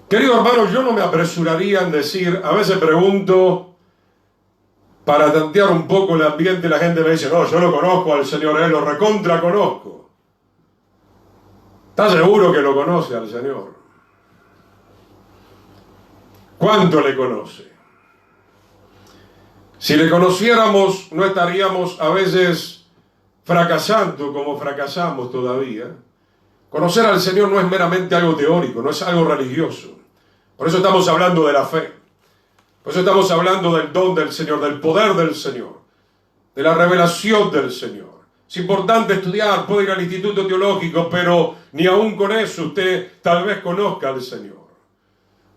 Querido hermano, yo no me apresuraría en decir, a veces pregunto para tantear un poco el ambiente, la gente me dice, no, yo lo conozco al Señor, lo recontra conozco. ¿Está seguro que lo conoce al Señor? ¿Cuánto le conoce? Si le conociéramos, no estaríamos a veces fracasando como fracasamos todavía. Conocer al Señor no es meramente algo teórico, no es algo religioso. Por eso estamos hablando de la fe. Por eso estamos hablando del don del Señor, del poder del Señor, de la revelación del Señor. Es importante estudiar, puede ir al instituto teológico, pero ni aún con eso usted tal vez conozca al Señor.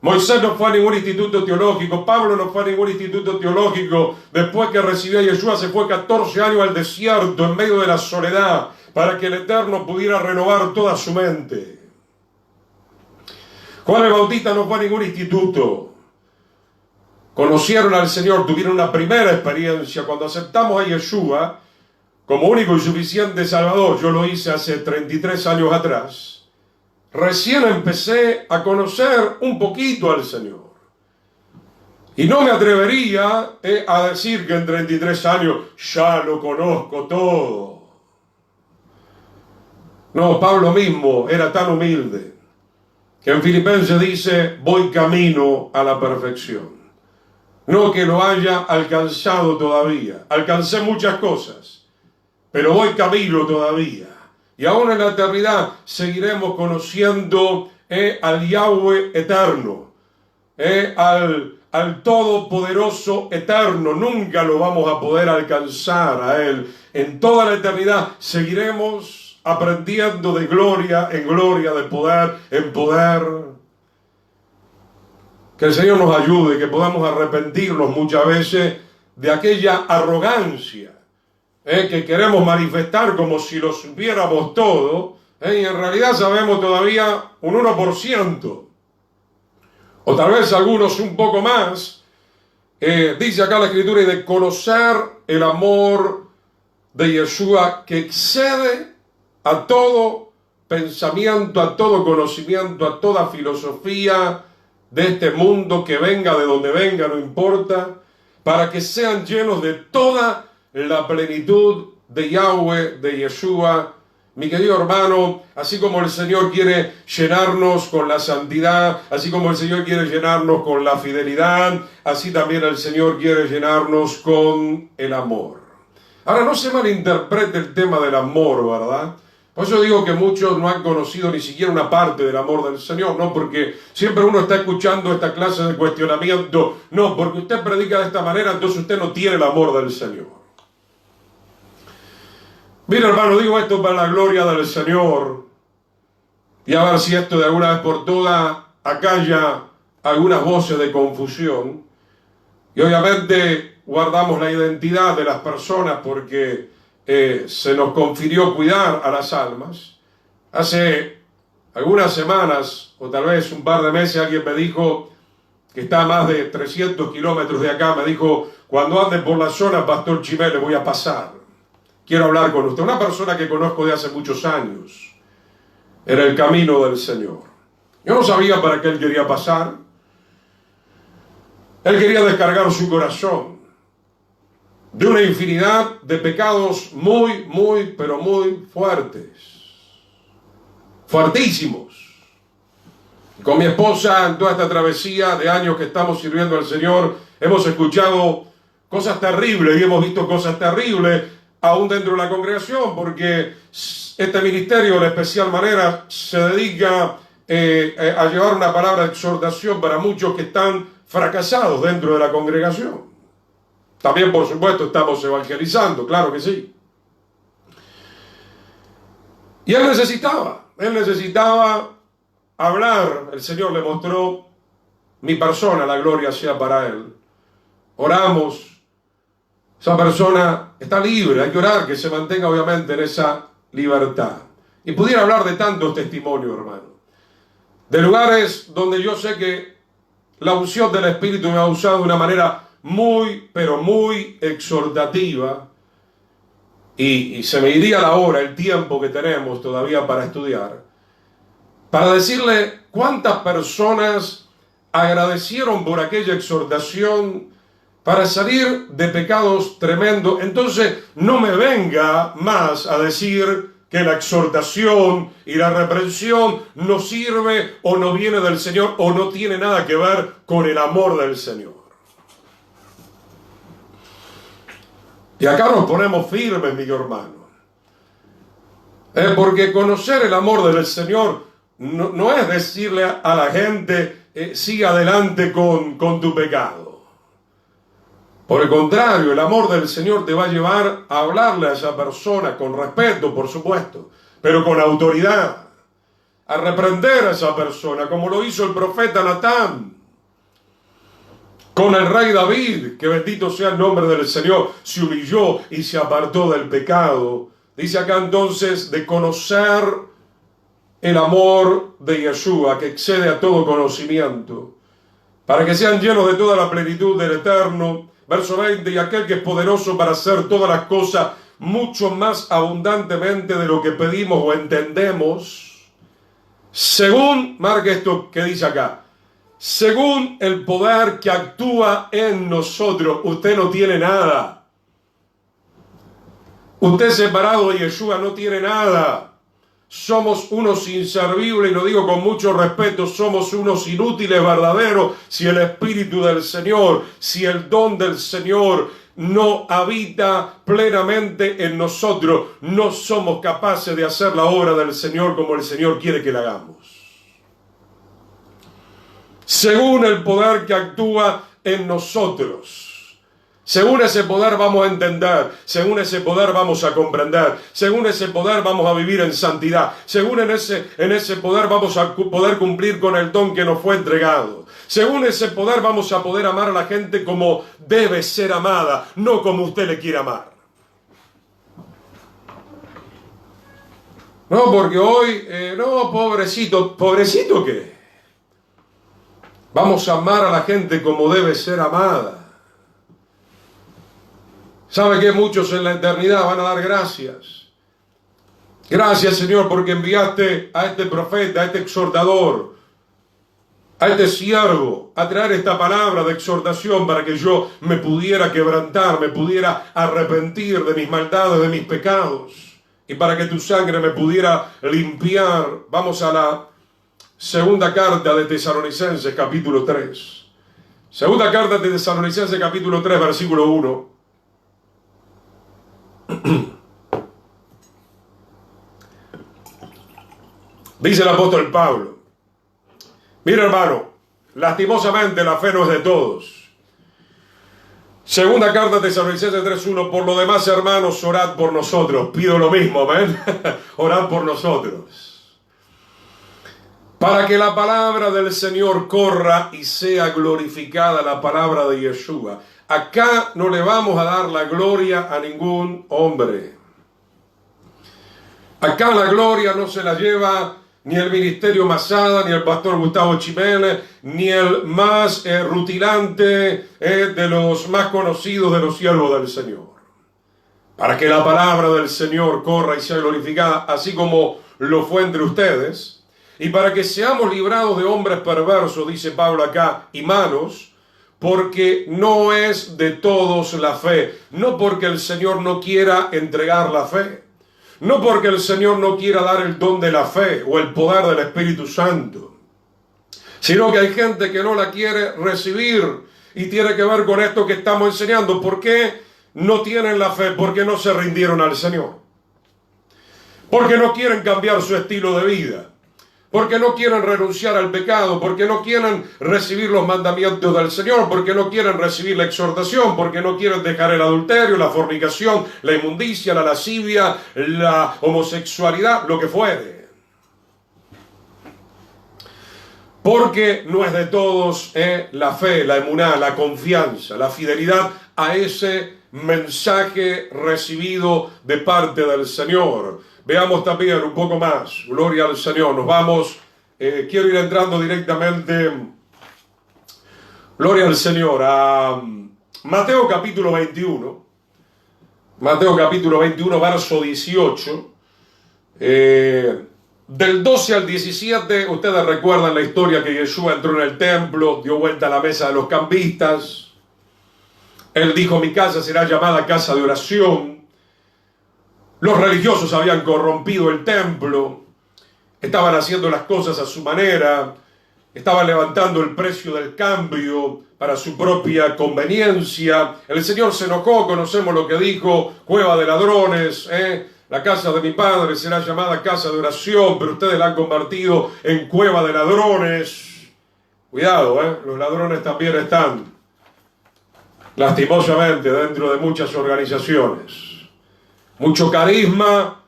Moisés no fue a ningún instituto teológico, Pablo no fue a ningún instituto teológico. Después que recibió a Yeshua se fue 14 años al desierto en medio de la soledad para que el Eterno pudiera renovar toda su mente. Juan el Bautista no fue a ningún instituto. Conocieron al Señor, tuvieron una primera experiencia. Cuando aceptamos a Yeshua como único y suficiente Salvador, yo lo hice hace 33 años atrás, recién empecé a conocer un poquito al Señor. Y no me atrevería a decir que en 33 años ya lo conozco todo. No, Pablo mismo era tan humilde que en Filipenses dice, voy camino a la perfección. No que lo haya alcanzado todavía. Alcancé muchas cosas, pero voy camino todavía. Y aún en la eternidad seguiremos conociendo al Yahweh eterno, al Todopoderoso eterno. Nunca lo vamos a poder alcanzar a Él. En toda la eternidad seguiremos aprendiendo de gloria en gloria, de poder en poder. Que el Señor nos ayude, que podamos arrepentirnos muchas veces de aquella arrogancia que queremos manifestar como si lo supiéramos todo, y en realidad sabemos todavía un 1%, o tal vez algunos un poco más. Dice acá la Escritura, y de conocer el amor de Yeshua que excede a todo pensamiento, a todo conocimiento, a toda filosofía de este mundo, que venga de donde venga, no importa, para que sean llenos de toda la plenitud de Yahweh, de Yeshua. Mi querido hermano, así como el Señor quiere llenarnos con la santidad, así como el Señor quiere llenarnos con la fidelidad, así también el Señor quiere llenarnos con el amor. Ahora, no se malinterprete el tema del amor, ¿verdad? Por eso digo que muchos no han conocido ni siquiera una parte del amor del Señor, no porque siempre uno está escuchando esta clase de cuestionamiento, no, porque usted predica de esta manera, entonces usted no tiene el amor del Señor. Mira, hermano, digo esto para la gloria del Señor, y a ver si esto de alguna vez por todas acalla algunas voces de confusión. Y obviamente guardamos la identidad de las personas porque se nos confirió cuidar a las almas. Hace algunas semanas, o tal vez un par de meses, alguien me dijo, que está a más de 300 kilómetros de acá, me dijo, cuando ande por la zona, Pastor Chimé, le voy a pasar. Quiero hablar con usted. Una persona que conozco de hace muchos años. Era el camino del Señor. Yo no sabía para qué él quería pasar. Él quería descargar su corazón de una infinidad de pecados pero muy fuertes. Fuertísimos. Con mi esposa, en toda esta travesía de años que estamos sirviendo al Señor, hemos escuchado cosas terribles y hemos visto cosas terribles aún dentro de la congregación, porque este ministerio de especial manera se dedica a llevar una palabra de exhortación para muchos que están fracasados dentro de la congregación. También, por supuesto, estamos evangelizando, claro que sí. Y él necesitaba hablar. El Señor le mostró mi persona, la gloria sea para él. Oramos. Esa persona está libre, hay que orar que se mantenga obviamente en esa libertad. Y pudiera hablar de tantos testimonios, hermano. De lugares donde yo sé que la unción del Espíritu me ha usado de una manera pero muy exhortativa. Y se me iría la hora, el tiempo que tenemos todavía para estudiar, para decirle cuántas personas agradecieron por aquella exhortación para salir de pecados tremendos. Entonces no me venga más a decir que la exhortación y la reprensión no sirve o no viene del Señor o no tiene nada que ver con el amor del Señor. Y acá nos ponemos firmes, mi hermano. Porque conocer el amor del Señor no es decirle a la gente, sigue adelante con tu pecado. Por el contrario, el amor del Señor te va a llevar a hablarle a esa persona con respeto, por supuesto, pero con autoridad, a reprender a esa persona, como lo hizo el profeta Natán con el rey David, que bendito sea el nombre del Señor, se humilló y se apartó del pecado. Dice acá entonces de conocer el amor de Yeshua, que excede a todo conocimiento, para que sean llenos de toda la plenitud del Eterno. Verso 20, y aquel que es poderoso para hacer todas las cosas mucho más abundantemente de lo que pedimos o entendemos, según, marca esto que dice acá, según el poder que actúa en nosotros. Usted no tiene nada. Usted separado de Yeshua no tiene nada. Somos unos inservibles, y lo digo con mucho respeto, somos unos inútiles verdaderos si el Espíritu del Señor, si el don del Señor no habita plenamente en nosotros, no somos capaces de hacer la obra del Señor como el Señor quiere que la hagamos. Según el poder que actúa en nosotros. Según ese poder vamos a entender, según ese poder vamos a comprender, según ese poder vamos a vivir en santidad, según en ese poder vamos a poder cumplir con el don que nos fue entregado. Según ese poder vamos a poder amar a la gente como debe ser amada, no como usted le quiere amar. No, porque hoy, no, pobrecito, ¿pobrecito qué? Vamos a amar a la gente como debe ser amada. ¿Sabe que muchos en la eternidad van a dar gracias? Gracias, Señor, porque enviaste a este profeta, a este exhortador, a este siervo, a traer esta palabra de exhortación para que yo me pudiera quebrantar, me pudiera arrepentir de mis maldades, de mis pecados, y para que tu sangre me pudiera limpiar. Vamos a la segunda carta de Tesalonicenses, capítulo 3. Segunda carta de Tesalonicenses, capítulo 3, versículo 1. Dice el apóstol Pablo: mira, hermano, lastimosamente la fe no es de todos. Segunda carta de Tesalonicenses 3:1. Por lo demás, hermanos, orad por nosotros. Pido lo mismo, amén. Orad por nosotros, para que la palabra del Señor corra y sea glorificada la palabra de Yeshua. Acá no le vamos a dar la gloria a ningún hombre. Acá la gloria no se la lleva ni el ministerio Masada, ni el pastor Gustavo Chimele, ni el más rutilante de los más conocidos de los siervos del Señor. Para que la palabra del Señor corra y sea glorificada, así como lo fue entre ustedes, y para que seamos librados de hombres perversos, dice Pablo acá, y malos, porque no es de todos la fe. No porque el Señor no quiera entregar la fe. No porque el Señor no quiera dar el don de la fe o el poder del Espíritu Santo. Sino que hay gente que no la quiere recibir. Y tiene que ver con esto que estamos enseñando. ¿Por qué no tienen la fe? Porque no se rindieron al Señor. Porque no quieren cambiar su estilo de vida. Porque no quieren renunciar al pecado, porque no quieren recibir los mandamientos del Señor, porque no quieren recibir la exhortación, porque no quieren dejar el adulterio, la fornicación, la inmundicia, la lascivia, la homosexualidad, lo que fuere. Porque no es de todos la fe, la emuná, la confianza, la fidelidad a ese mensaje recibido de parte del Señor. Veamos también un poco más, gloria al Señor, nos vamos, quiero ir entrando directamente, gloria al Señor, a Mateo capítulo 21, Mateo capítulo 21, verso 18, del 12 al 17, ustedes recuerdan la historia que Yeshua entró en el templo, dio vuelta a la mesa de los cambistas, él dijo: mi casa será llamada casa de oración. Los religiosos habían corrompido el templo, estaban haciendo las cosas a su manera, estaban levantando el precio del cambio para su propia conveniencia. El Señor se enojó, conocemos lo que dijo: cueva de ladrones, la casa de mi padre será llamada casa de oración, pero ustedes la han convertido en cueva de ladrones. Cuidado, los ladrones también están, lastimosamente, dentro de muchas organizaciones. Mucho carisma,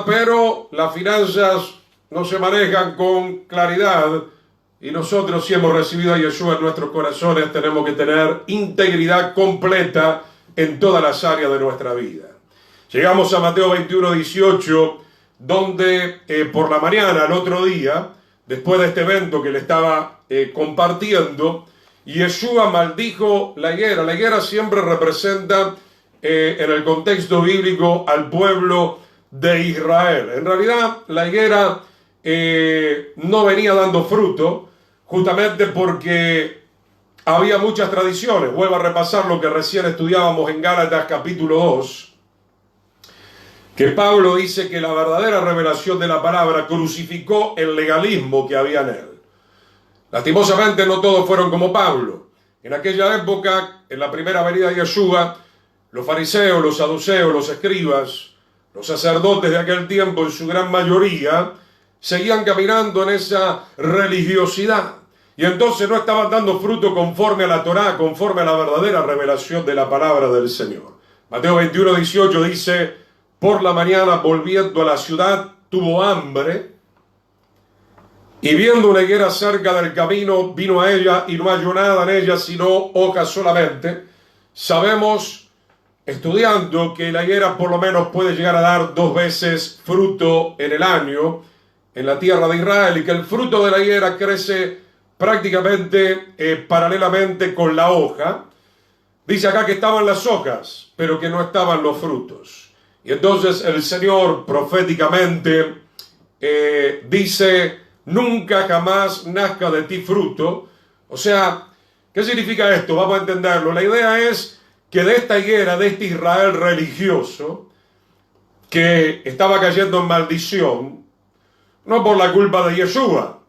pero las finanzas no se manejan con claridad, y nosotros, si hemos recibido a Yeshua en nuestros corazones, tenemos que tener integridad completa en todas las áreas de nuestra vida. Llegamos a Mateo 21, 18, donde por la mañana, el otro día, después de este evento que le estaba compartiendo, Yeshua maldijo la higuera. La higuera siempre representa en el contexto bíblico al pueblo de Israel. En realidad la higuera no venía dando fruto, justamente porque había muchas tradiciones. Vuelvo a repasar lo que recién estudiábamos en Gálatas capítulo 2, que Pablo dice que la verdadera revelación de la palabra crucificó el legalismo que había en él. Lastimosamente no todos fueron como Pablo. En aquella época en la primera venida de Yeshua, los fariseos, los saduceos, los escribas, los sacerdotes de aquel tiempo, en su gran mayoría, seguían caminando en esa religiosidad. Y entonces no estaban dando fruto conforme a la Torá, conforme a la verdadera revelación de la palabra del Señor. Mateo 21:18 dice: por la mañana, volviendo a la ciudad, tuvo hambre, y viendo una higuera cerca del camino, vino a ella, y no halló nada en ella, sino hojas solamente. Sabemos, estudiando, que la higuera por lo menos puede llegar a dar 2 veces fruto en el año en la tierra de Israel, y que el fruto de la higuera crece prácticamente paralelamente con la hoja. Dice acá que estaban las hojas, pero que no estaban los frutos. Y entonces el Señor proféticamente dice: nunca jamás nazca de ti fruto. O sea, ¿qué significa esto? Vamos a entenderlo. La idea es que de esta higuera, de este Israel religioso, que estaba cayendo en maldición, no por la culpa de Yeshua,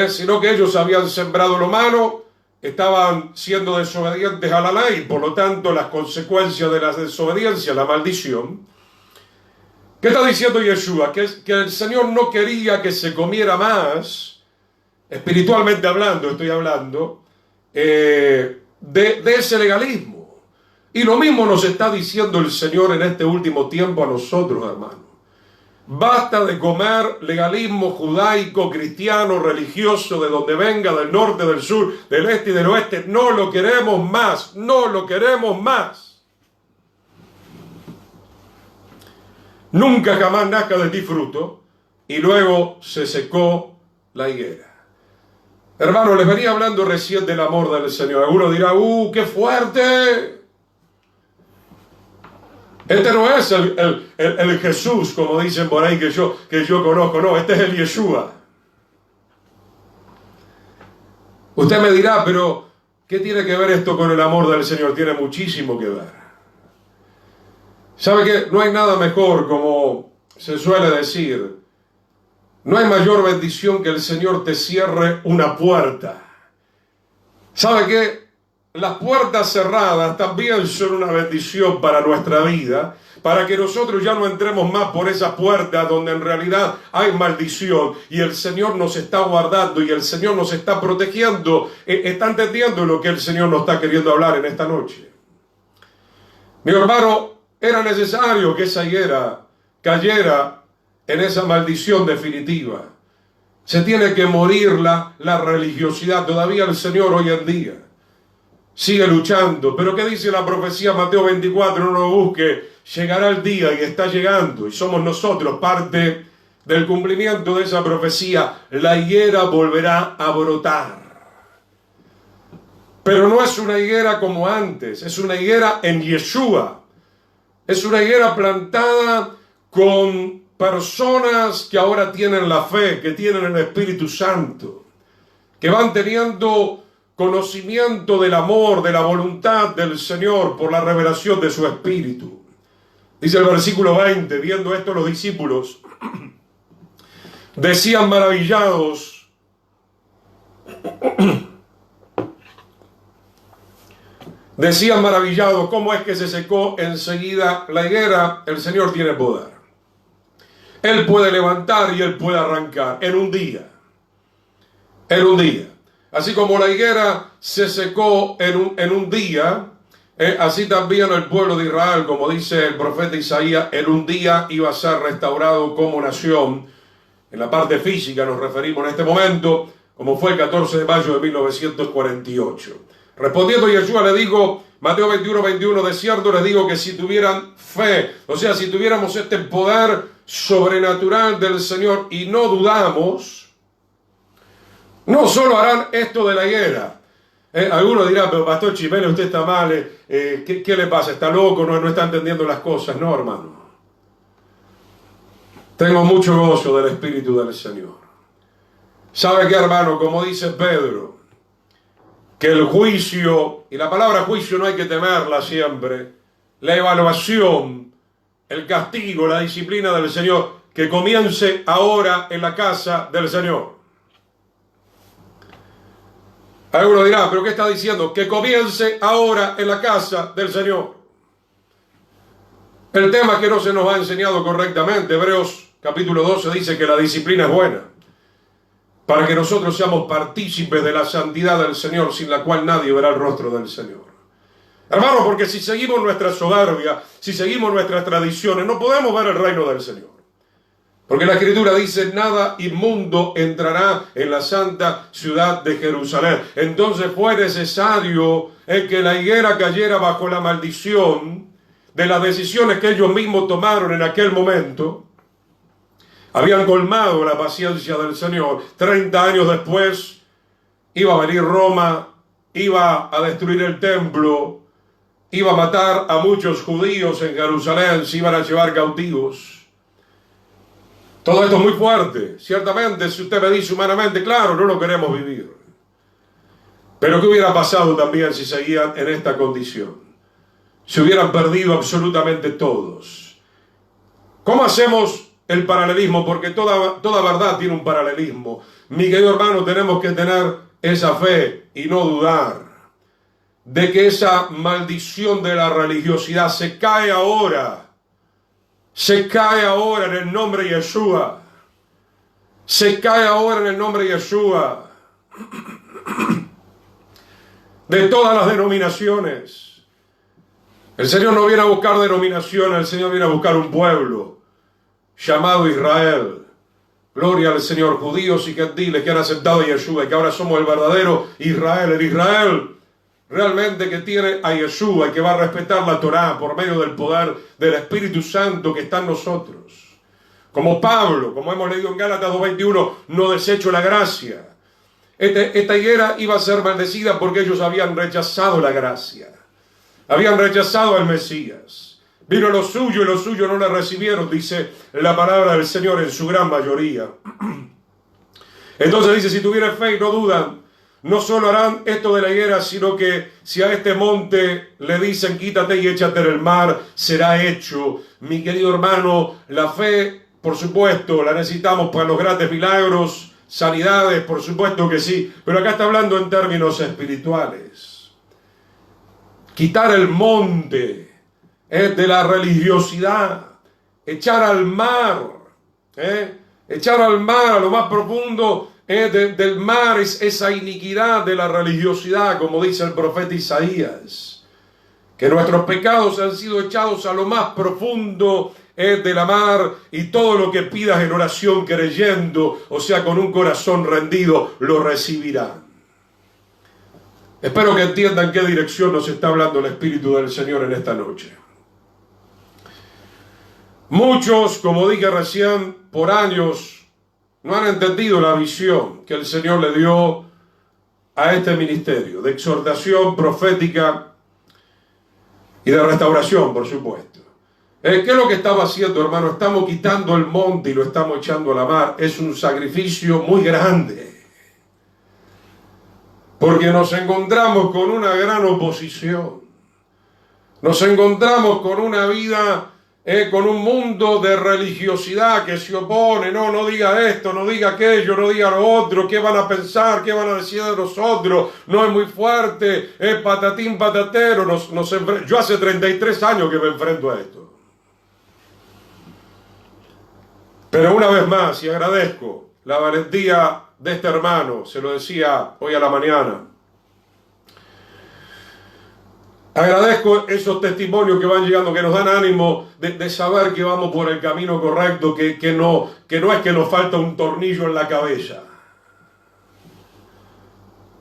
sino que ellos habían sembrado lo malo, estaban siendo desobedientes a la ley, por lo tanto las consecuencias de la desobediencia, la maldición. ¿Qué está diciendo Yeshua? Que el Señor no quería que se comiera más, espiritualmente hablando, estoy hablando, de ese legalismo. Y lo mismo nos está diciendo el Señor en este último tiempo a nosotros, hermanos. Basta de comer legalismo judaico, cristiano, religioso, de donde venga, del norte, del sur, del este y del oeste. No lo queremos más, no lo queremos más. Nunca jamás nazca de ti fruto. Y luego se secó la higuera. Hermano, les venía hablando recién del amor del Señor. Alguno dirá: ¡qué fuerte! Este no es el Jesús, como dicen por ahí, que yo conozco. No, este es el Yeshua. Usted me dirá: pero ¿qué tiene que ver esto con el amor del Señor? Tiene muchísimo que ver. ¿Sabe qué? No hay nada mejor, como se suele decir, no hay mayor bendición que el Señor te cierre una puerta. ¿Sabe qué? Las puertas cerradas también son una bendición para nuestra vida, para que nosotros ya no entremos más por esas puertas donde en realidad hay maldición, y el Señor nos está guardando y el Señor nos está protegiendo. ¿Está entendiendo lo que el Señor nos está queriendo hablar en esta noche? Mi hermano, era necesario que esa higuera cayera en esa maldición definitiva. Se tiene que morir la religiosidad. Todavía el Señor hoy en día sigue luchando. Pero ¿qué dice la profecía Mateo 24? No lo busque. Llegará el día, y está llegando, y somos nosotros parte del cumplimiento de esa profecía. La higuera volverá a brotar. Pero no es una higuera como antes. Es una higuera en Yeshua. Es una higuera plantada con personas que ahora tienen la fe, que tienen el Espíritu Santo, que van teniendo conocimiento del amor, de la voluntad del Señor por la revelación de su Espíritu. Dice el versículo 20: viendo esto los discípulos decían maravillados, ¿cómo es que se secó enseguida la higuera? El Señor tiene poder. Él puede levantar y Él puede arrancar en un día. En un día. Así como la higuera se secó en un día, así también el pueblo de Israel, como dice el profeta Isaías, en un día iba a ser restaurado como nación. En la parte física nos referimos en este momento, como fue el 14 de mayo de 1948. Respondiendo Yeshua le digo, Mateo 21:21, de cierto les digo que si tuvieran fe, o sea, si tuviéramos este poder sobrenatural del Señor y no dudamos, no solo harán esto de la higuera. Algunos dirán: pero Pastor Chimene, usted está mal, ¿qué le pasa? ¿Está loco? ¿No está entendiendo las cosas? No, hermano. Tengo mucho gozo del Espíritu del Señor. ¿Sabe qué, hermano? Como dice Pedro, que el juicio, y la palabra juicio no hay que temerla siempre, la evaluación, el castigo, la disciplina del Señor, que comience ahora en la casa del Señor. Alguno dirá, ¿pero qué está diciendo? Que comience ahora en la casa del Señor. El tema que no se nos ha enseñado correctamente, Hebreos capítulo 12 dice que la disciplina es buena, para que nosotros seamos partícipes de la santidad del Señor, sin la cual nadie verá el rostro del Señor. Hermano, porque si seguimos nuestra soberbia, si seguimos nuestras tradiciones, no podemos ver el reino del Señor. Porque la Escritura dice, nada inmundo entrará en la santa ciudad de Jerusalén. Entonces fue necesario que la higuera cayera bajo la maldición de las decisiones que ellos mismos tomaron en aquel momento. Habían colmado la paciencia del Señor. 30 años después iba a venir Roma, iba a destruir el templo, iba a matar a muchos judíos en Jerusalén, se iban a llevar cautivos. Todo esto es muy fuerte. Ciertamente, si usted me dice humanamente, claro, no lo queremos vivir. Pero ¿qué hubiera pasado también si seguían en esta condición? Se hubieran perdido absolutamente todos. ¿Cómo hacemos el paralelismo? Porque toda verdad tiene un paralelismo. Mi querido hermano, tenemos que tener esa fe y no dudar de que esa maldición de la religiosidad se cae ahora. Se cae ahora en el nombre de Yeshua. Se cae ahora en el nombre de Yeshua. De todas las denominaciones. El Señor no viene a buscar denominaciones, el Señor viene a buscar un pueblo llamado Israel. Gloria al Señor. Judíos y gentiles que han aceptado a Yeshua y que ahora somos el verdadero Israel. El Israel realmente que tiene a Yeshua y que va a respetar la Torá por medio del poder del Espíritu Santo que está en nosotros. Como Pablo, como hemos leído en Gálatas 2:21, no desecho la gracia. Esta higuera iba a ser maldecida porque ellos habían rechazado la gracia. Habían rechazado al Mesías. Vino lo suyo y los suyos no le recibieron, dice la palabra del Señor en su gran mayoría. Entonces dice, si tuvieran fe y no dudan, no solo harán esto de la higuera, sino que si a este monte le dicen quítate y échate en el mar, será hecho. Mi querido hermano, la fe, por supuesto, la necesitamos para los grandes milagros, sanidades, por supuesto que sí. Pero acá está hablando en términos espirituales. Quitar el monte de la religiosidad, echar al mar, echar al mar, a lo más profundo del mar, es esa iniquidad de la religiosidad, como dice el profeta Isaías, que nuestros pecados han sido echados a lo más profundo de la mar, y todo lo que pidas en oración creyendo, o sea, con un corazón rendido, lo recibirán. Espero que entiendan qué dirección nos está hablando el Espíritu del Señor en esta noche. Muchos, como dije recién, por años no han entendido la visión que el Señor le dio a este ministerio de exhortación profética y de restauración, por supuesto. ¿Qué es lo que estaba haciendo, hermano? Estamos quitando el monte y lo estamos echando a la mar. Es un sacrificio muy grande, porque nos encontramos con una gran oposición. Nos encontramos con una vida, con un mundo de religiosidad que se opone. No diga esto, no diga aquello, no diga lo otro. ¿Qué van a pensar? ¿Qué van a decir de nosotros? No es muy fuerte, es patatín patatero. Yo hace 33 años que me enfrento a esto. Pero una vez más, y agradezco la valentía de este hermano, se lo decía hoy a la mañana. Agradezco esos testimonios que van llegando, que nos dan ánimo de saber que vamos por el camino correcto, que no es que nos falta un tornillo en la cabeza,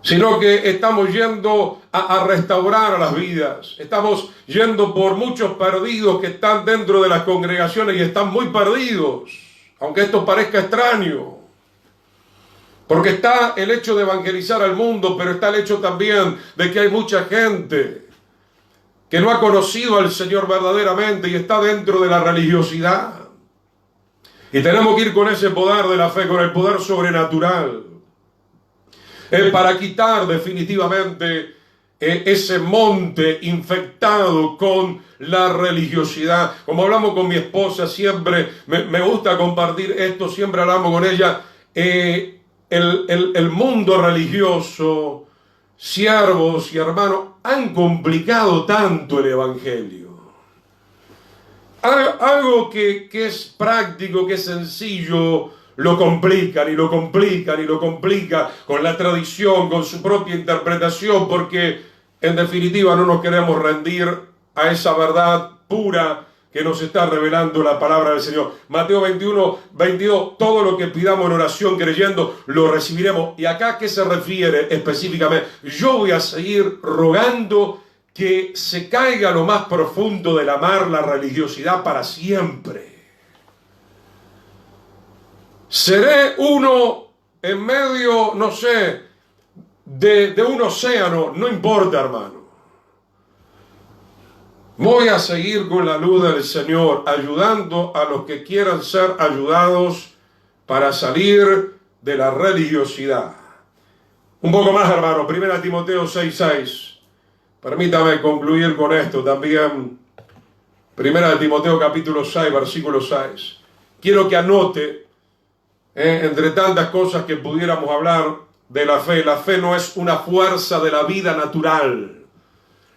sino que estamos yendo a restaurar a las vidas. Estamos yendo por muchos perdidos que están dentro de las congregaciones y están muy perdidos, aunque esto parezca extraño. Porque está el hecho de evangelizar al mundo, pero está el hecho también de que hay mucha gente que no ha conocido al Señor verdaderamente y está dentro de la religiosidad. Y tenemos que ir con ese poder de la fe, con el poder sobrenatural, para quitar definitivamente ese monte infectado con la religiosidad. Como hablamos con mi esposa, siempre me gusta compartir esto, siempre hablamos con ella. El mundo religioso siervos y hermanos han complicado tanto el Evangelio. Algo que es práctico, que es sencillo, lo complican y lo complican y lo complican con la tradición, con su propia interpretación, porque en definitiva no nos queremos rendir a esa verdad pura que nos está revelando la palabra del Señor. Mateo 21, 22, todo lo que pidamos en oración creyendo, lo recibiremos. ¿Y acá a qué se refiere específicamente? Yo voy a seguir rogando que se caiga lo más profundo del amar la religiosidad para siempre. Seré uno en medio, no sé, de un océano, no importa, hermano. Voy a seguir con la luz del Señor, ayudando a los que quieran ser ayudados para salir de la religiosidad. Un poco más, hermano, 1 Timoteo 6:6. Permítame concluir con esto también. 1 Timoteo capítulo 6, versículo 6. Quiero que anote, entre tantas cosas que pudiéramos hablar de la fe no es una fuerza de la vida natural.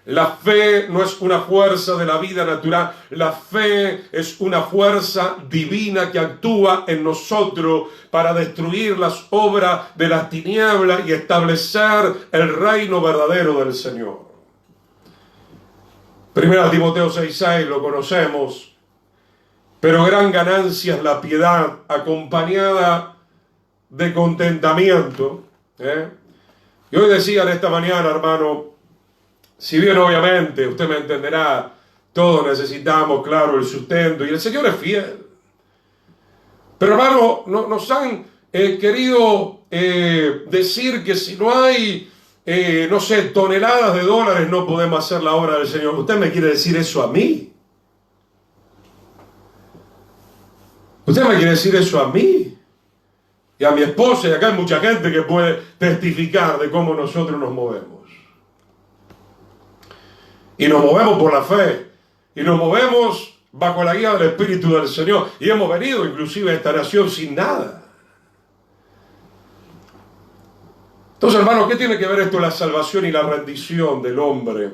La fe no es una fuerza de la vida natural. La fe es una fuerza divina que actúa en nosotros para destruir las obras de las tinieblas y establecer el reino verdadero del Señor. 1 Timoteo 6:6 lo conocemos. Pero gran ganancia es la piedad acompañada de contentamiento. Y hoy decía en esta mañana, hermano, si bien obviamente, usted me entenderá, todos necesitamos, claro, el sustento y el Señor es fiel. Pero hermano, nos han querido decir que si no hay, no sé, toneladas de dólares no podemos hacer la obra del Señor. ¿Usted me quiere decir eso a mí? ¿Usted me quiere decir eso a mí? Y a mi esposa, y acá hay mucha gente que puede testificar de cómo nosotros nos movemos. Y nos movemos por la fe. Y nos movemos bajo la guía del Espíritu del Señor. Y hemos venido inclusive a esta nación sin nada. Entonces, hermano, ¿qué tiene que ver esto? La salvación y la rendición del hombre.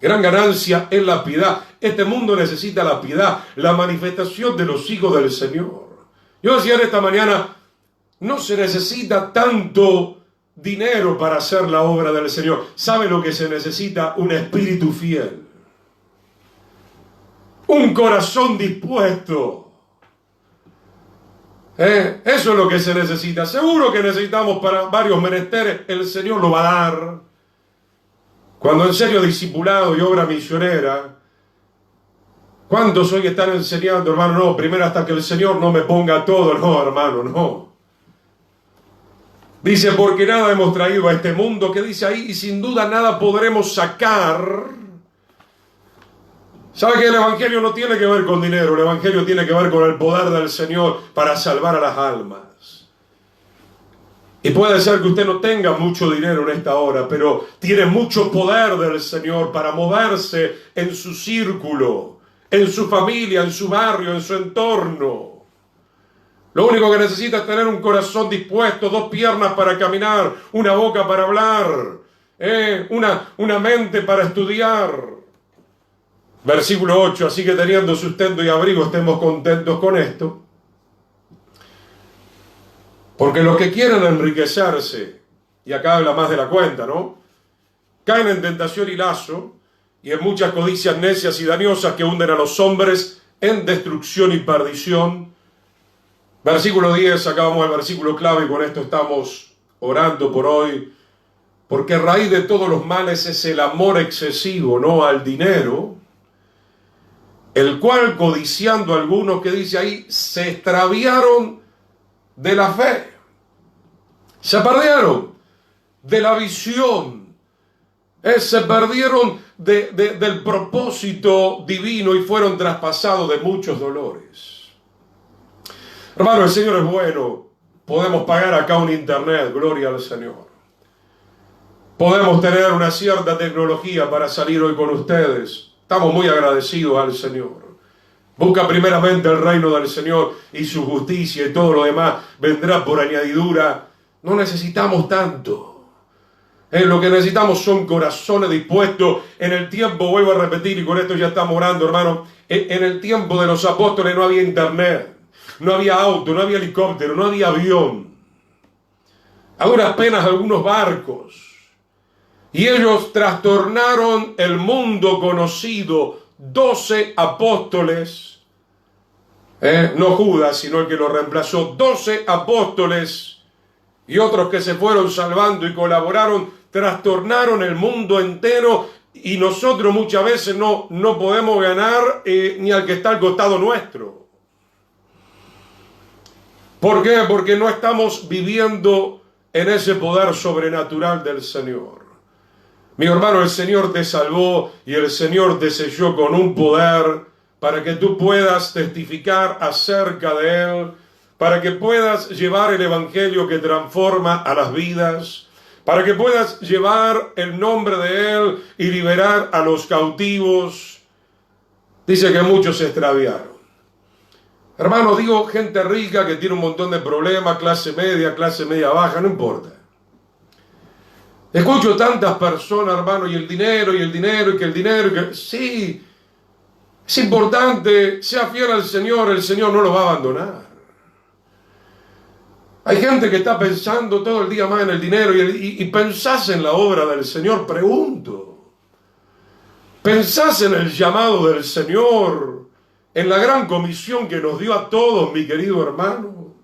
Gran ganancia es la piedad. Este mundo necesita la piedad, la manifestación de los hijos del Señor. Yo decía en esta mañana, no se necesita tanto dinero para hacer la obra del Señor. ¿Sabe lo que se necesita? Un espíritu fiel. Un corazón dispuesto. Eso es lo que se necesita. Seguro que necesitamos para varios menesteres. El Señor lo va a dar. Cuando en serio discipulado y obra misionera. ¿Cuántos hoy están enseñando, hermano? No, primero hasta que el Señor no me ponga todo. No, hermano, no. Dice, porque nada hemos traído a este mundo, que dice ahí, y sin duda nada podremos sacar. ¿Sabe que el Evangelio no tiene que ver con dinero? El Evangelio tiene que ver con el poder del Señor para salvar a las almas. Y puede ser que usted no tenga mucho dinero en esta hora, pero tiene mucho poder del Señor para moverse en su círculo, en su familia, en su barrio, en su entorno. Lo único que necesita es tener un corazón dispuesto, 2 piernas para caminar, una boca para hablar, una mente para estudiar. Versículo 8, así que teniendo sustento y abrigo, estemos contentos con esto. Porque los que quieran enriquecerse, y acá habla más de la cuenta, ¿no? Caen en tentación y lazo, y en muchas codicias necias y dañosas que hunden a los hombres en destrucción y perdición. Versículo 10, acabamos el versículo clave y con esto estamos orando por hoy. Porque raíz de todos los males es el amor excesivo, ¿no? Al dinero, el cual codiciando algunos, que dice ahí, se extraviaron de la fe. Se perdieron de la visión. Se perdieron del propósito divino y fueron traspasados de muchos dolores. Hermano, el Señor es bueno. Podemos pagar acá un internet, gloria al Señor. Podemos tener una cierta tecnología para salir hoy con ustedes. Estamos muy agradecidos al Señor. Busca primeramente el reino del Señor y su justicia y todo lo demás vendrá por añadidura. No necesitamos tanto. Lo que necesitamos son corazones dispuestos. En el tiempo, vuelvo a repetir, y con esto ya estamos orando, hermano, en el tiempo de los apóstoles no había internet, no había auto, no había helicóptero, no había avión. A duras penas algunos barcos. Y ellos trastornaron el mundo conocido. 12 apóstoles, no Judas, sino el que lo reemplazó. 12 apóstoles y otros que se fueron salvando y colaboraron, trastornaron el mundo entero, y nosotros muchas veces no podemos ganar ni al que está al costado nuestro. ¿Por qué? Porque no estamos viviendo en ese poder sobrenatural del Señor. Mi hermano, el Señor te salvó y el Señor te selló con un poder para que tú puedas testificar acerca de Él, para que puedas llevar el Evangelio que transforma a las vidas, para que puedas llevar el nombre de Él y liberar a los cautivos. Dice que muchos se extraviaron. Hermano, digo gente rica que tiene un montón de problemas, clase media baja, no importa. Escucho tantas personas, hermano, y el dinero, y que el dinero, sí, es importante, sea fiel al Señor, el Señor no lo va a abandonar. Hay gente que está pensando todo el día más en el dinero y pensás en la obra del Señor, pregunto. Pensás en el llamado del Señor, en la gran comisión que nos dio a todos, mi querido hermano.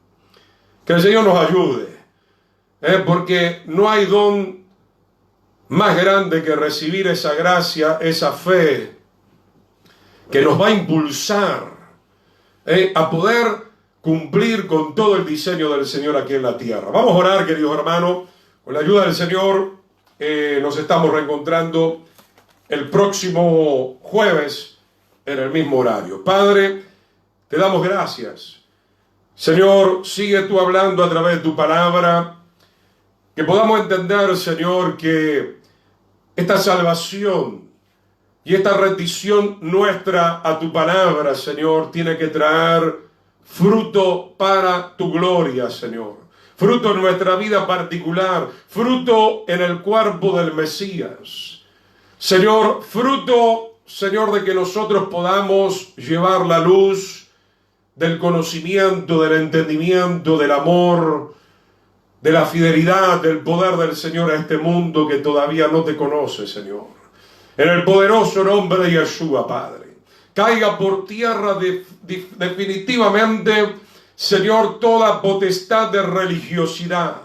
Que el Señor nos ayude, porque no hay don más grande que recibir esa gracia, esa fe, que nos va a impulsar a poder cumplir con todo el diseño del Señor aquí en la tierra. Vamos a orar, queridos hermanos. Con la ayuda del Señor nos estamos reencontrando el próximo jueves en el mismo horario. Padre, te damos gracias. Señor, sigue tú hablando a través de tu palabra. Que podamos entender, Señor, que esta salvación y esta rendición nuestra a tu palabra, Señor, tiene que traer fruto para tu gloria, Señor. Fruto en nuestra vida particular, fruto en el cuerpo del Mesías. Señor, fruto, Señor, de que nosotros podamos llevar la luz del conocimiento, del entendimiento, del amor, de la fidelidad, del poder del Señor a este mundo que todavía no te conoce, Señor. En el poderoso nombre de Yeshua, Padre. Caiga por tierra definitivamente, Señor, toda potestad de religiosidad.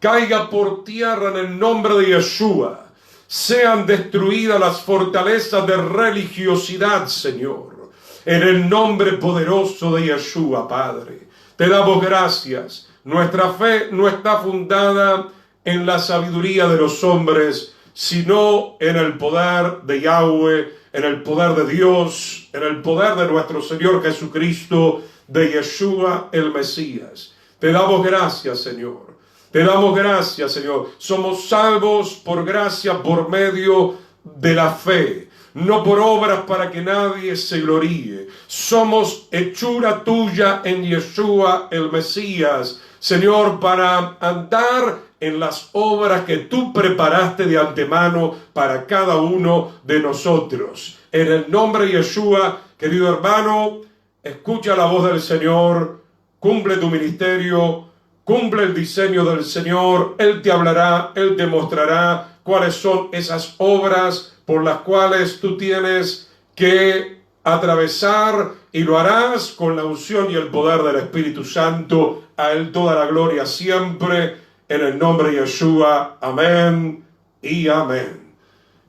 Caiga por tierra en el nombre de Yeshua. Sean destruidas las fortalezas de religiosidad, Señor. En el nombre poderoso de Yeshua, Padre. Te damos gracias. Nuestra fe no está fundada en la sabiduría de los hombres, sino en el poder de Yahweh, en el poder de Dios, en el poder de nuestro Señor Jesucristo, de Yeshua el Mesías. Te damos gracias, Señor. Te damos gracias, Señor. Somos salvos por gracia, por medio de la fe, no por obras para que nadie se gloríe. Somos hechura tuya en Yeshua el Mesías, Señor, para andar en las obras que tú preparaste de antemano para cada uno de nosotros. En el nombre de Yeshua, querido hermano, escucha la voz del Señor, cumple tu ministerio, cumple el diseño del Señor. Él te hablará, Él te mostrará cuáles son esas obras por las cuales tú tienes que atravesar, y lo harás con la unción y el poder del Espíritu Santo. A Él toda la gloria siempre, en el nombre de Yeshua. Amén y amén.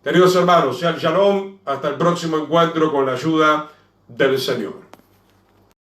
Queridos hermanos, sean shalom, hasta el próximo encuentro con la ayuda del Señor.